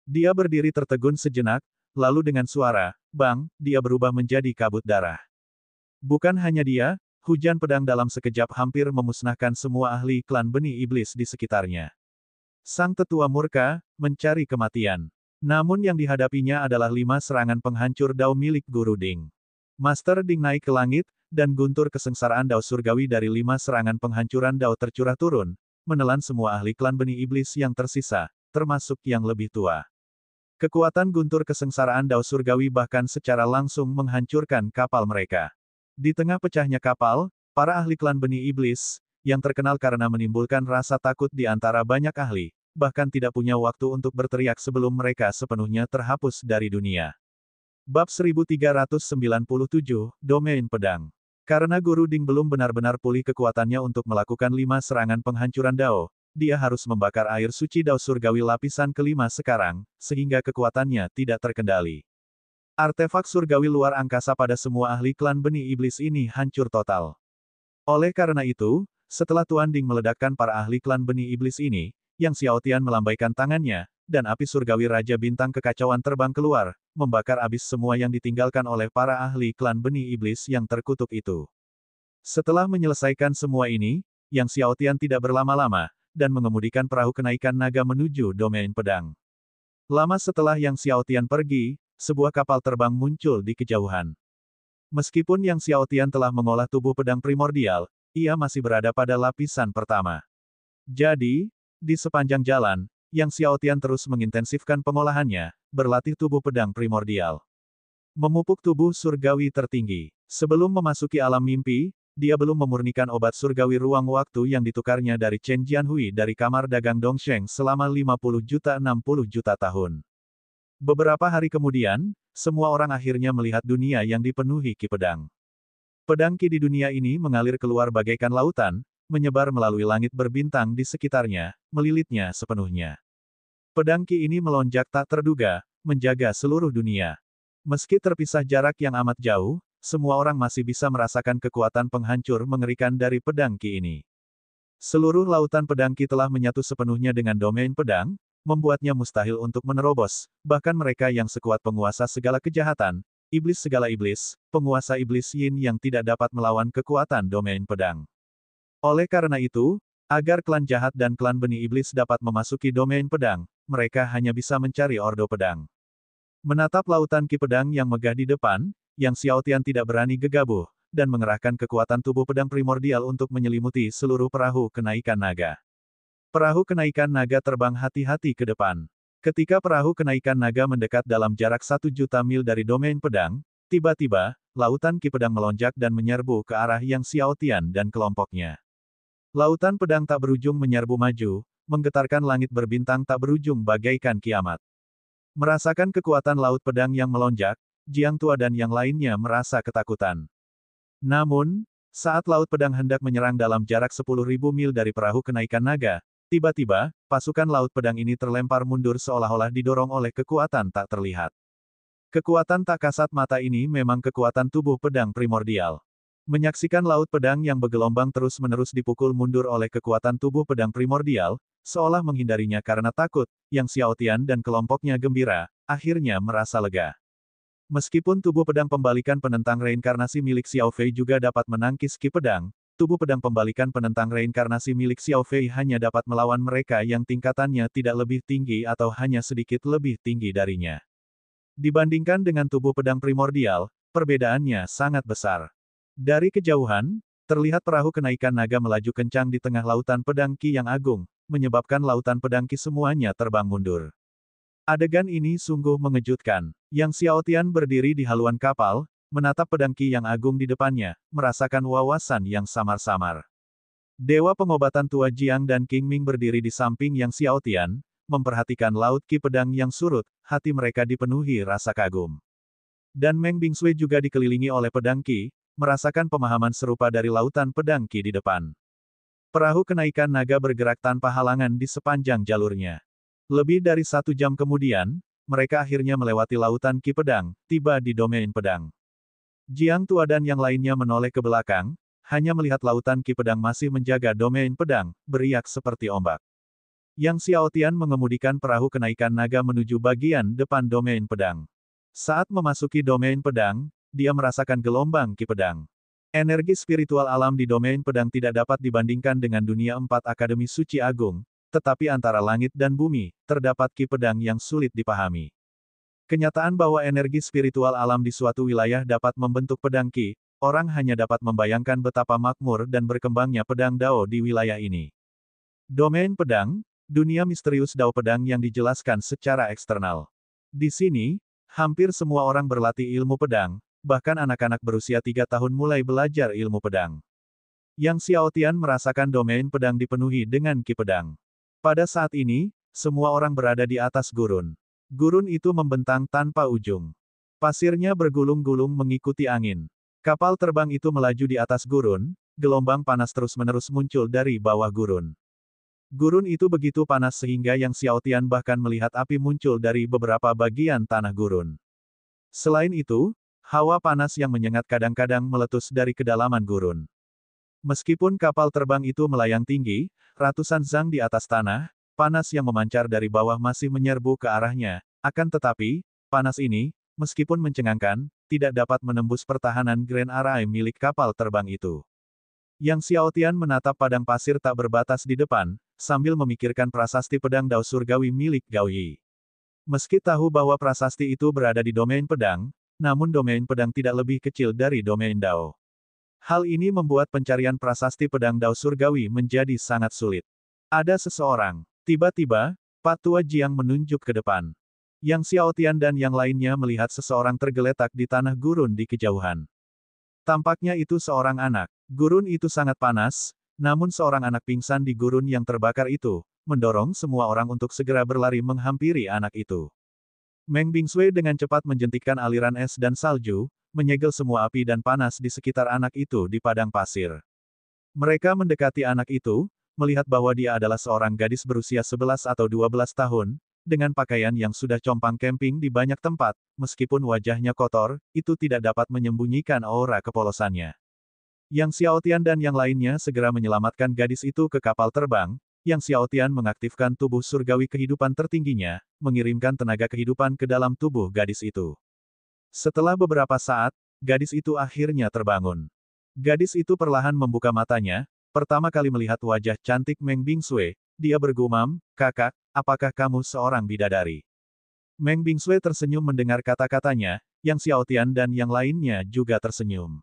Dia berdiri tertegun sejenak, lalu dengan suara, bang, dia berubah menjadi kabut darah. Bukan hanya dia, hujan pedang dalam sekejap hampir memusnahkan semua ahli klan Benih Iblis di sekitarnya. Sang tetua murka, mencari kematian. Namun yang dihadapinya adalah 5 serangan penghancur dao milik Guru Ding. Master Ding naik ke langit, dan guntur kesengsaraan dao surgawi dari 5 serangan penghancuran dao tercurah turun, menelan semua ahli klan Benih Iblis yang tersisa, termasuk yang lebih tua. Kekuatan guntur kesengsaraan dao surgawi bahkan secara langsung menghancurkan kapal mereka. Di tengah pecahnya kapal, para ahli klan Benih Iblis, yang terkenal karena menimbulkan rasa takut di antara banyak ahli, bahkan tidak punya waktu untuk berteriak sebelum mereka sepenuhnya terhapus dari dunia. Bab 1397, Domain Pedang. Karena Guru Ding belum benar-benar pulih kekuatannya untuk melakukan 5 serangan penghancuran dao, dia harus membakar air suci dao surgawi lapisan kelima sekarang, sehingga kekuatannya tidak terkendali. Artefak surgawi luar angkasa pada semua ahli klan Benih Iblis ini hancur total. Oleh karena itu, setelah Tuan Ding meledakkan para ahli klan Benih Iblis ini, Yang Xiaotian melambaikan tangannya, dan api surgawi Raja Bintang Kekacauan terbang keluar, membakar habis semua yang ditinggalkan oleh para ahli klan benih iblis yang terkutuk itu. Setelah menyelesaikan semua ini, Yang Xiaotian tidak berlama-lama, dan mengemudikan perahu kenaikan naga menuju domain pedang. Lama setelah Yang Xiaotian pergi, sebuah kapal terbang muncul di kejauhan. Meskipun Yang Xiaotian telah mengolah tubuh pedang primordial, ia masih berada pada lapisan pertama. Jadi, di sepanjang jalan, Yang Xiaotian terus mengintensifkan pengolahannya, berlatih tubuh pedang primordial. Memupuk tubuh surgawi tertinggi. Sebelum memasuki alam mimpi, dia belum memurnikan obat surgawi ruang waktu yang ditukarnya dari Chen Jianhui dari kamar dagang Dongsheng selama 50 juta 60 juta tahun. Beberapa hari kemudian, semua orang akhirnya melihat dunia yang dipenuhi ki pedang. Pedang ki di dunia ini mengalir keluar bagaikan lautan, menyebar melalui langit berbintang di sekitarnya, melilitnya sepenuhnya. Pedang ki ini melonjak tak terduga, menjaga seluruh dunia. Meski terpisah jarak yang amat jauh, semua orang masih bisa merasakan kekuatan penghancur mengerikan dari pedang ki ini. Seluruh lautan pedang ki telah menyatu sepenuhnya dengan domain pedang, membuatnya mustahil untuk menerobos, bahkan mereka yang sekuat penguasa segala kejahatan, iblis segala iblis, penguasa iblis yin yang tidak dapat melawan kekuatan domain pedang. Oleh karena itu, agar klan jahat dan klan benih iblis dapat memasuki domain pedang, mereka hanya bisa mencari ordo pedang. Menatap lautan ki pedang yang megah di depan, Yang Xiaotian tidak berani gegabah, dan mengerahkan kekuatan tubuh pedang primordial untuk menyelimuti seluruh perahu kenaikan naga. Perahu kenaikan naga terbang hati-hati ke depan. Ketika perahu kenaikan naga mendekat dalam jarak 1 juta mil dari domain pedang, tiba-tiba, lautan ki pedang melonjak dan menyerbu ke arah Yang Xiaotian dan kelompoknya. Lautan pedang tak berujung menyerbu maju, menggetarkan langit berbintang tak berujung bagaikan kiamat. Merasakan kekuatan laut pedang yang melonjak, Jiang Tua dan yang lainnya merasa ketakutan. Namun, saat laut pedang hendak menyerang dalam jarak 10.000 mil dari perahu kenaikan naga, tiba-tiba, pasukan laut pedang ini terlempar mundur seolah-olah didorong oleh kekuatan tak terlihat. Kekuatan tak kasat mata ini memang kekuatan tubuh pedang primordial. Menyaksikan laut pedang yang bergelombang terus-menerus dipukul mundur oleh kekuatan tubuh pedang primordial, seolah menghindarinya karena takut, Yang Xiaotian dan kelompoknya gembira, akhirnya merasa lega. Meskipun tubuh pedang pembalikan penentang reinkarnasi milik Xiao Fei juga dapat menangkis ki pedang, tubuh pedang pembalikan penentang reinkarnasi milik Xiao Fei hanya dapat melawan mereka yang tingkatannya tidak lebih tinggi atau hanya sedikit lebih tinggi darinya. Dibandingkan dengan tubuh pedang primordial, perbedaannya sangat besar. Dari kejauhan, terlihat perahu kenaikan naga melaju kencang di tengah lautan pedang ki yang agung, menyebabkan lautan pedang ki semuanya terbang mundur. Adegan ini sungguh mengejutkan. Yang Xiaotian berdiri di haluan kapal, menatap pedang ki yang agung di depannya, merasakan wawasan yang samar-samar. Dewa pengobatan tua Jiang dan King Ming berdiri di samping Yang Xiaotian, memperhatikan laut ki pedang yang surut, hati mereka dipenuhi rasa kagum. Dan Meng Bingsui juga dikelilingi oleh pedang ki, merasakan pemahaman serupa dari lautan pedang ki di depan. Perahu kenaikan naga bergerak tanpa halangan di sepanjang jalurnya. Lebih dari 1 jam kemudian, mereka akhirnya melewati lautan ki pedang, tiba di domain pedang. Jiang Tua dan yang lainnya menoleh ke belakang, hanya melihat lautan ki pedang masih menjaga domain pedang, beriak seperti ombak. Yang Xiaotian mengemudikan perahu kenaikan naga menuju bagian depan domain pedang. Saat memasuki domain pedang, dia merasakan gelombang ki pedang. Energi spiritual alam di domain pedang tidak dapat dibandingkan dengan dunia 4 Akademi Suci Agung, tetapi antara langit dan bumi, terdapat ki pedang yang sulit dipahami. Kenyataan bahwa energi spiritual alam di suatu wilayah dapat membentuk pedang ki, orang hanya dapat membayangkan betapa makmur dan berkembangnya pedang Dao di wilayah ini. Domain pedang, dunia misterius Dao pedang yang dijelaskan secara eksternal. Di sini, hampir semua orang berlatih ilmu pedang, bahkan anak-anak berusia 3 tahun mulai belajar ilmu pedang. Yang Xiaotian merasakan domain pedang dipenuhi dengan ki pedang. Pada saat ini, semua orang berada di atas gurun. Gurun itu membentang tanpa ujung. Pasirnya bergulung-gulung mengikuti angin. Kapal terbang itu melaju di atas gurun, gelombang panas terus-menerus muncul dari bawah gurun. Gurun itu begitu panas sehingga Yang Xiaotian bahkan melihat api muncul dari beberapa bagian tanah gurun. Selain itu, hawa panas yang menyengat kadang-kadang meletus dari kedalaman gurun. Meskipun kapal terbang itu melayang tinggi, ratusan zang di atas tanah, panas yang memancar dari bawah masih menyerbu ke arahnya, akan tetapi, panas ini, meskipun mencengangkan, tidak dapat menembus pertahanan Grand Array milik kapal terbang itu. Yang Xiaotian menatap padang pasir tak berbatas di depan, sambil memikirkan prasasti pedang Dao Surgawi milik Gao Yi. Meski tahu bahwa prasasti itu berada di domain pedang, namun domain pedang tidak lebih kecil dari domain Dao. Hal ini membuat pencarian prasasti pedang Dao Surgawi menjadi sangat sulit. Ada seseorang. Tiba-tiba, Pak Tua Jiang menunjuk ke depan. Yang Xiaotian dan yang lainnya melihat seseorang tergeletak di tanah gurun di kejauhan. Tampaknya itu seorang anak. Gurun itu sangat panas, namun seorang anak pingsan di gurun yang terbakar itu, mendorong semua orang untuk segera berlari menghampiri anak itu. Meng Bingsui dengan cepat menjentikkan aliran es dan salju, menyegel semua api dan panas di sekitar anak itu di padang pasir. Mereka mendekati anak itu, melihat bahwa dia adalah seorang gadis berusia 11 atau 12 tahun, dengan pakaian yang sudah compang camping di banyak tempat, meskipun wajahnya kotor, itu tidak dapat menyembunyikan aura kepolosannya. Yang Xiaotian dan yang lainnya segera menyelamatkan gadis itu ke kapal terbang. Yang Xiaotian mengaktifkan tubuh surgawi kehidupan tertingginya, mengirimkan tenaga kehidupan ke dalam tubuh gadis itu. Setelah beberapa saat, gadis itu akhirnya terbangun. Gadis itu perlahan membuka matanya, pertama kali melihat wajah cantik Meng Bingsui, dia bergumam, "Kakak, apakah kamu seorang bidadari?" Meng Bingsui tersenyum mendengar kata-katanya, Yang Xiaotian dan yang lainnya juga tersenyum.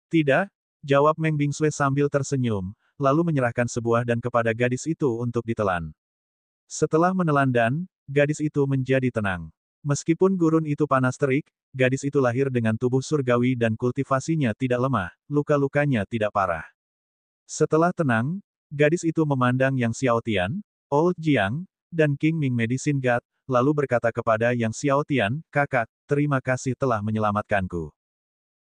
"Tidak," jawab Meng Bingsui sambil tersenyum, lalu menyerahkan sebuah dan kepada gadis itu untuk ditelan. Setelah menelan dan, gadis itu menjadi tenang. Meskipun gurun itu panas terik, gadis itu lahir dengan tubuh surgawi dan kultivasinya tidak lemah, luka-lukanya tidak parah. Setelah tenang, gadis itu memandang Yang Xiaotian, Old Jiang, dan King Ming Medicine God, lalu berkata kepada Yang Xiaotian, "Kakak, terima kasih telah menyelamatkanku.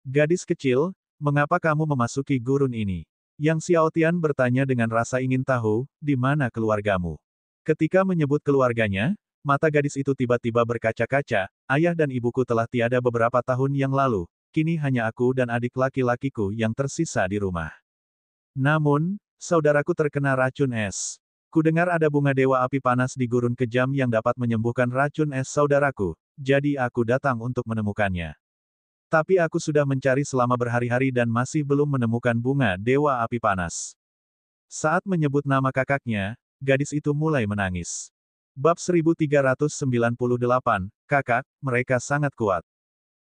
Gadis kecil, mengapa kamu memasuki gurun ini?" Yang Xiaotian bertanya dengan rasa ingin tahu, "Di mana keluargamu?" Ketika menyebut keluarganya, mata gadis itu tiba-tiba berkaca-kaca, "Ayah dan ibuku telah tiada beberapa tahun yang lalu, kini hanya aku dan adik laki-lakiku yang tersisa di rumah. Namun, saudaraku terkena racun es. Kudengar ada bunga dewa api panas di gurun kejam yang dapat menyembuhkan racun es saudaraku, jadi aku datang untuk menemukannya. Tapi aku sudah mencari selama berhari-hari dan masih belum menemukan bunga dewa api panas." Saat menyebut nama kakaknya, gadis itu mulai menangis. Bab 1398, "Kakak, mereka sangat kuat."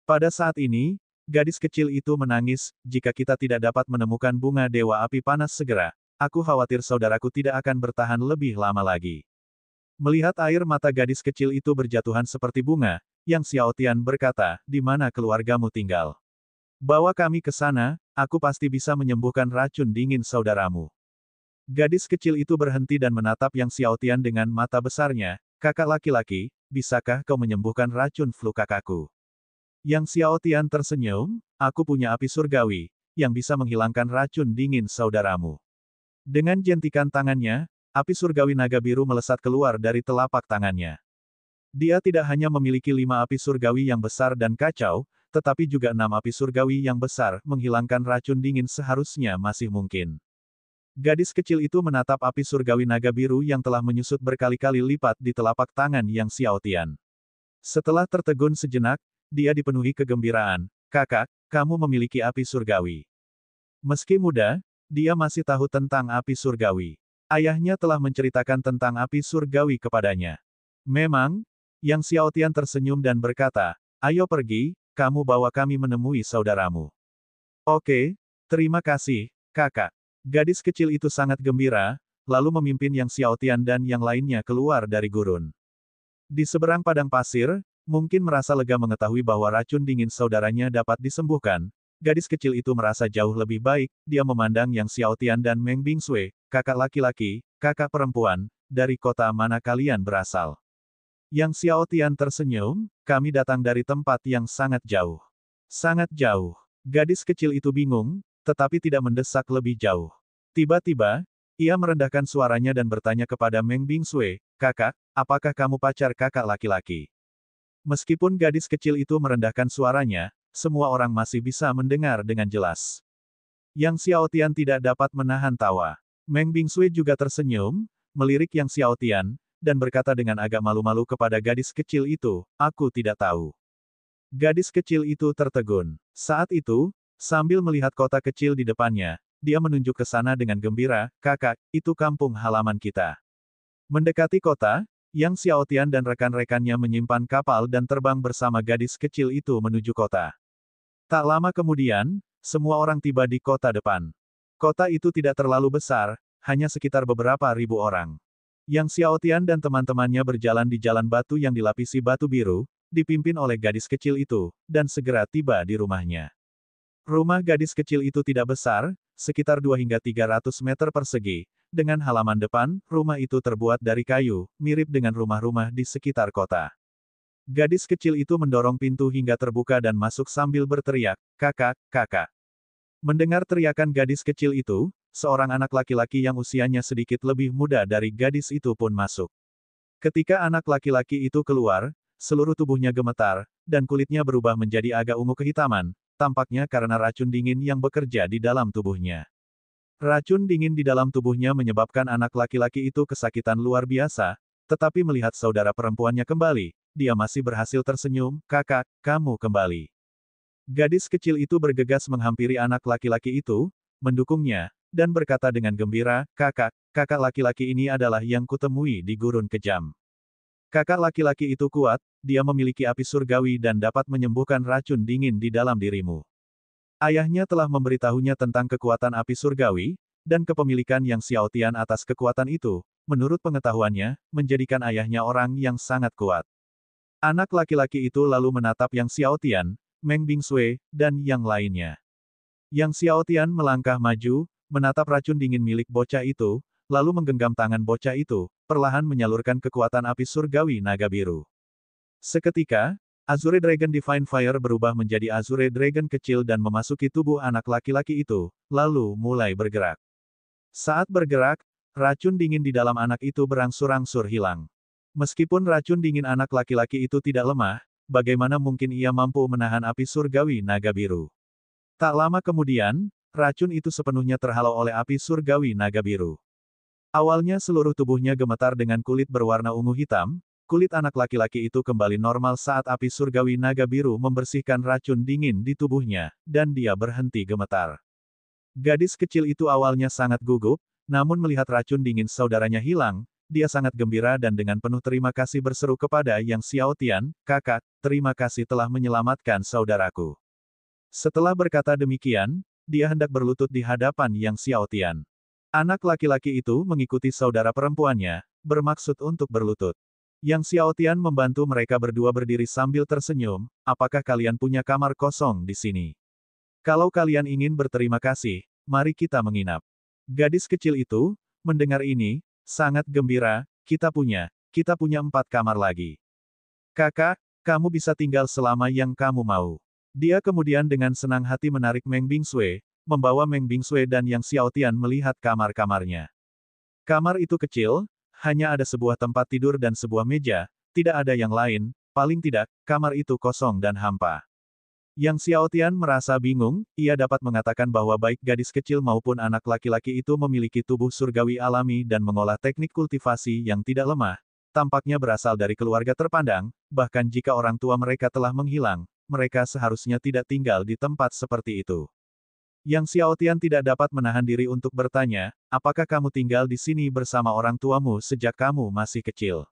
Pada saat ini, gadis kecil itu menangis, "Jika kita tidak dapat menemukan bunga dewa api panas segera, aku khawatir saudaraku tidak akan bertahan lebih lama lagi." Melihat air mata gadis kecil itu berjatuhan seperti bunga, Yang Xiaotian berkata, "Di mana keluargamu tinggal? Bawa kami ke sana, aku pasti bisa menyembuhkan racun dingin saudaramu." Gadis kecil itu berhenti dan menatap Yang Xiaotian dengan mata besarnya, "Kakak laki-laki, bisakah kau menyembuhkan racun flu kakakku?" Yang Xiaotian tersenyum, "Aku punya api surgawi, yang bisa menghilangkan racun dingin saudaramu." Dengan jentikan tangannya, api surgawi naga biru melesat keluar dari telapak tangannya. Dia tidak hanya memiliki 5 api surgawi yang besar dan kacau, tetapi juga 6 api surgawi yang besar, menghilangkan racun dingin seharusnya masih mungkin. Gadis kecil itu menatap api surgawi naga biru yang telah menyusut berkali-kali lipat di telapak tangan Yang Xiaotian. Setelah tertegun sejenak, dia dipenuhi kegembiraan, "Kakak, kamu memiliki api surgawi." Meski muda, dia masih tahu tentang api surgawi. Ayahnya telah menceritakan tentang api surgawi kepadanya. Memang, Yang Xiaotian tersenyum dan berkata, "Ayo pergi, kamu bawa kami menemui saudaramu." "Oke, terima kasih, kakak." Gadis kecil itu sangat gembira, lalu memimpin Yang Xiaotian dan yang lainnya keluar dari gurun. Di seberang padang pasir, mungkin merasa lega mengetahui bahwa racun dingin saudaranya dapat disembuhkan, gadis kecil itu merasa jauh lebih baik, dia memandang Yang Xiaotian dan Meng Bingsui, "Kakak laki-laki, kakak perempuan, dari kota mana kalian berasal?" Yang Xiaotian tersenyum, "Kami datang dari tempat yang sangat jauh." "Sangat jauh." Gadis kecil itu bingung, tetapi tidak mendesak lebih jauh. Tiba-tiba, ia merendahkan suaranya dan bertanya kepada Meng Bingsui, "Kakak, apakah kamu pacar kakak laki-laki?" Meskipun gadis kecil itu merendahkan suaranya, semua orang masih bisa mendengar dengan jelas. Yang Xiaotian tidak dapat menahan tawa. Meng Bingsui juga tersenyum, melirik Yang Xiaotian, dan berkata dengan agak malu-malu kepada gadis kecil itu, aku tidak tahu. Gadis kecil itu tertegun. Saat itu, sambil melihat kota kecil di depannya, dia menunjuk ke sana dengan gembira, kakak, itu kampung halaman kita. Mendekati kota, Yang Xiaotian dan rekan-rekannya menyimpan kapal dan terbang bersama gadis kecil itu menuju kota. Tak lama kemudian, semua orang tiba di kota depan. Kota itu tidak terlalu besar, hanya sekitar beberapa ribu orang. Yang Xiaotian dan teman-temannya berjalan di jalan batu yang dilapisi batu biru, dipimpin oleh gadis kecil itu, dan segera tiba di rumahnya. Rumah gadis kecil itu tidak besar, sekitar 2 hingga 300 meter persegi, dengan halaman depan, rumah itu terbuat dari kayu, mirip dengan rumah-rumah di sekitar kota. Gadis kecil itu mendorong pintu hingga terbuka dan masuk sambil berteriak, kakak, kakak. Mendengar teriakan gadis kecil itu, seorang anak laki-laki yang usianya sedikit lebih muda dari gadis itu pun masuk. Ketika anak laki-laki itu keluar, seluruh tubuhnya gemetar, dan kulitnya berubah menjadi agak ungu kehitaman, tampaknya karena racun dingin yang bekerja di dalam tubuhnya. Racun dingin di dalam tubuhnya menyebabkan anak laki-laki itu kesakitan luar biasa, tetapi melihat saudara perempuannya kembali, dia masih berhasil tersenyum, kakak, kamu kembali. Gadis kecil itu bergegas menghampiri anak laki-laki itu, mendukungnya, dan berkata dengan gembira, kakak, kakak laki-laki ini adalah yang kutemui di gurun kejam. Kakak laki-laki itu kuat, dia memiliki api surgawi dan dapat menyembuhkan racun dingin di dalam dirimu. Ayahnya telah memberitahunya tentang kekuatan api surgawi, dan kepemilikan Yang Xiaotian atas kekuatan itu, menurut pengetahuannya, menjadikan ayahnya orang yang sangat kuat. Anak laki-laki itu lalu menatap Yang Xiaotian, Meng Bingsui, dan yang lainnya. Yang Xiaotian melangkah maju, menatap racun dingin milik bocah itu, lalu menggenggam tangan bocah itu, perlahan menyalurkan kekuatan api surgawi naga biru. Seketika, Azure Dragon Divine Fire berubah menjadi Azure Dragon kecil dan memasuki tubuh anak laki-laki itu, lalu mulai bergerak. Saat bergerak, racun dingin di dalam anak itu berangsur-angsur hilang. Meskipun racun dingin anak laki-laki itu tidak lemah, bagaimana mungkin ia mampu menahan api surgawi naga biru? Tak lama kemudian, racun itu sepenuhnya terhalau oleh api surgawi naga biru. Awalnya seluruh tubuhnya gemetar dengan kulit berwarna ungu hitam, kulit anak laki-laki itu kembali normal saat api surgawi naga biru membersihkan racun dingin di tubuhnya, dan dia berhenti gemetar. Gadis kecil itu awalnya sangat gugup, namun melihat racun dingin saudaranya hilang, dia sangat gembira dan dengan penuh terima kasih berseru kepada Yang Xiaotian, kakak, terima kasih telah menyelamatkan saudaraku. Setelah berkata demikian, dia hendak berlutut di hadapan Yang Xiaotian. Anak laki-laki itu mengikuti saudara perempuannya, bermaksud untuk berlutut. Yang Xiaotian membantu mereka berdua berdiri sambil tersenyum, apakah kalian punya kamar kosong di sini? Kalau kalian ingin berterima kasih, mari kita menginap. Gadis kecil itu, mendengar ini, sangat gembira, kita punya 4 kamar lagi. Kakak, kamu bisa tinggal selama yang kamu mau. Dia kemudian dengan senang hati menarik Meng Bingsui, membawa Meng Bingsui dan Yang Xiaotian melihat kamar-kamarnya. Kamar itu kecil, hanya ada sebuah tempat tidur dan sebuah meja, tidak ada yang lain, paling tidak, kamar itu kosong dan hampa. Yang Xiaotian merasa bingung, ia dapat mengatakan bahwa baik gadis kecil maupun anak laki-laki itu memiliki tubuh surgawi alami dan mengolah teknik kultivasi yang tidak lemah, tampaknya berasal dari keluarga terpandang, bahkan jika orang tua mereka telah menghilang, mereka seharusnya tidak tinggal di tempat seperti itu. Yang Xiaotian tidak dapat menahan diri untuk bertanya, apakah kamu tinggal di sini bersama orang tuamu sejak kamu masih kecil?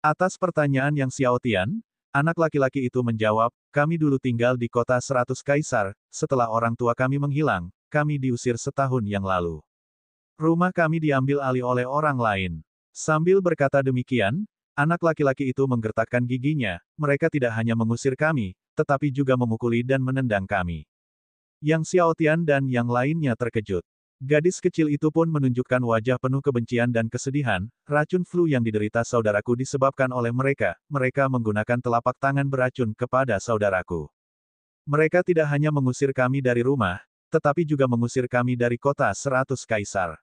Atas pertanyaan Yang Xiaotian, anak laki-laki itu menjawab, kami dulu tinggal di kota 100 Kaisar, setelah orang tua kami menghilang, kami diusir setahun yang lalu. Rumah kami diambil alih oleh orang lain. Sambil berkata demikian, anak laki-laki itu menggertakkan giginya, mereka tidak hanya mengusir kami, tetapi juga memukuli dan menendang kami. Yang Xiaotian dan yang lainnya terkejut. Gadis kecil itu pun menunjukkan wajah penuh kebencian dan kesedihan, racun flu yang diderita saudaraku disebabkan oleh mereka, mereka menggunakan telapak tangan beracun kepada saudaraku. Mereka tidak hanya mengusir kami dari rumah, tetapi juga mengusir kami dari kota 100 Kaisar.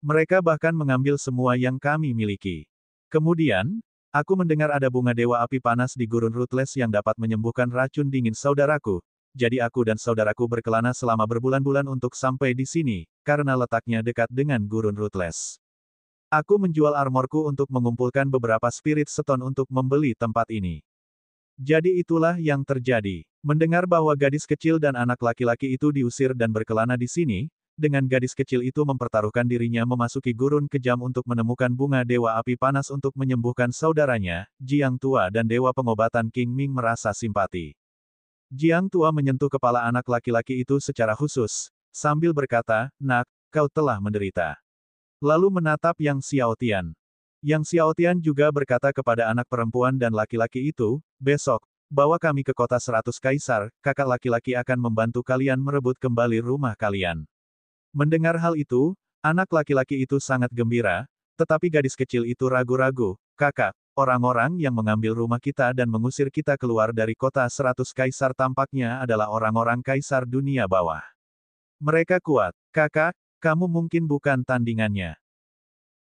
Mereka bahkan mengambil semua yang kami miliki. Kemudian, aku mendengar ada bunga dewa api panas di gurun Ruthless yang dapat menyembuhkan racun dingin saudaraku, jadi aku dan saudaraku berkelana selama berbulan-bulan untuk sampai di sini, karena letaknya dekat dengan gurun Ruthless. Aku menjual armorku untuk mengumpulkan beberapa spirit stone untuk membeli tempat ini. Jadi itulah yang terjadi. Mendengar bahwa gadis kecil dan anak laki-laki itu diusir dan berkelana di sini, dengan gadis kecil itu mempertaruhkan dirinya memasuki gurun kejam untuk menemukan bunga dewa api panas untuk menyembuhkan saudaranya, Jiang Tua dan dewa pengobatan King Ming merasa simpati. Jiang Tua menyentuh kepala anak laki-laki itu secara khusus, sambil berkata, "Nak, kau telah menderita." Lalu menatap Yang Xiaotian. Yang Xiaotian juga berkata kepada anak perempuan dan laki-laki itu, "Besok, bawa kami ke kota 100 Kaisar, kakak laki-laki akan membantu kalian merebut kembali rumah kalian." Mendengar hal itu, anak laki-laki itu sangat gembira, tetapi gadis kecil itu ragu-ragu, "Kakak, orang-orang yang mengambil rumah kita dan mengusir kita keluar dari kota 100 Kaisar tampaknya adalah orang-orang Kaisar dunia bawah. Mereka kuat. Kakak, kamu mungkin bukan tandingannya."